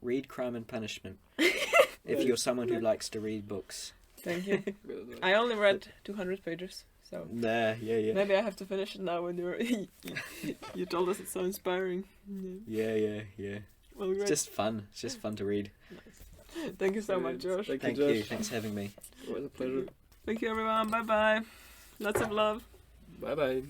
Speaker 2: Read Crime and Punishment. If you're someone who likes to read books.
Speaker 3: Thank you. I only read 200 pages, so
Speaker 2: yeah.
Speaker 3: Maybe I have to finish it now. When you told us it's so inspiring.
Speaker 2: Yeah.
Speaker 3: Well, great.
Speaker 2: It's just fun. It's just fun to read.
Speaker 3: Nice. Thank you so much, Josh.
Speaker 2: Thank you. Thanks for having me.
Speaker 1: It was a pleasure.
Speaker 3: Thank you, everyone. Bye bye. Lots of love.
Speaker 1: Bye bye.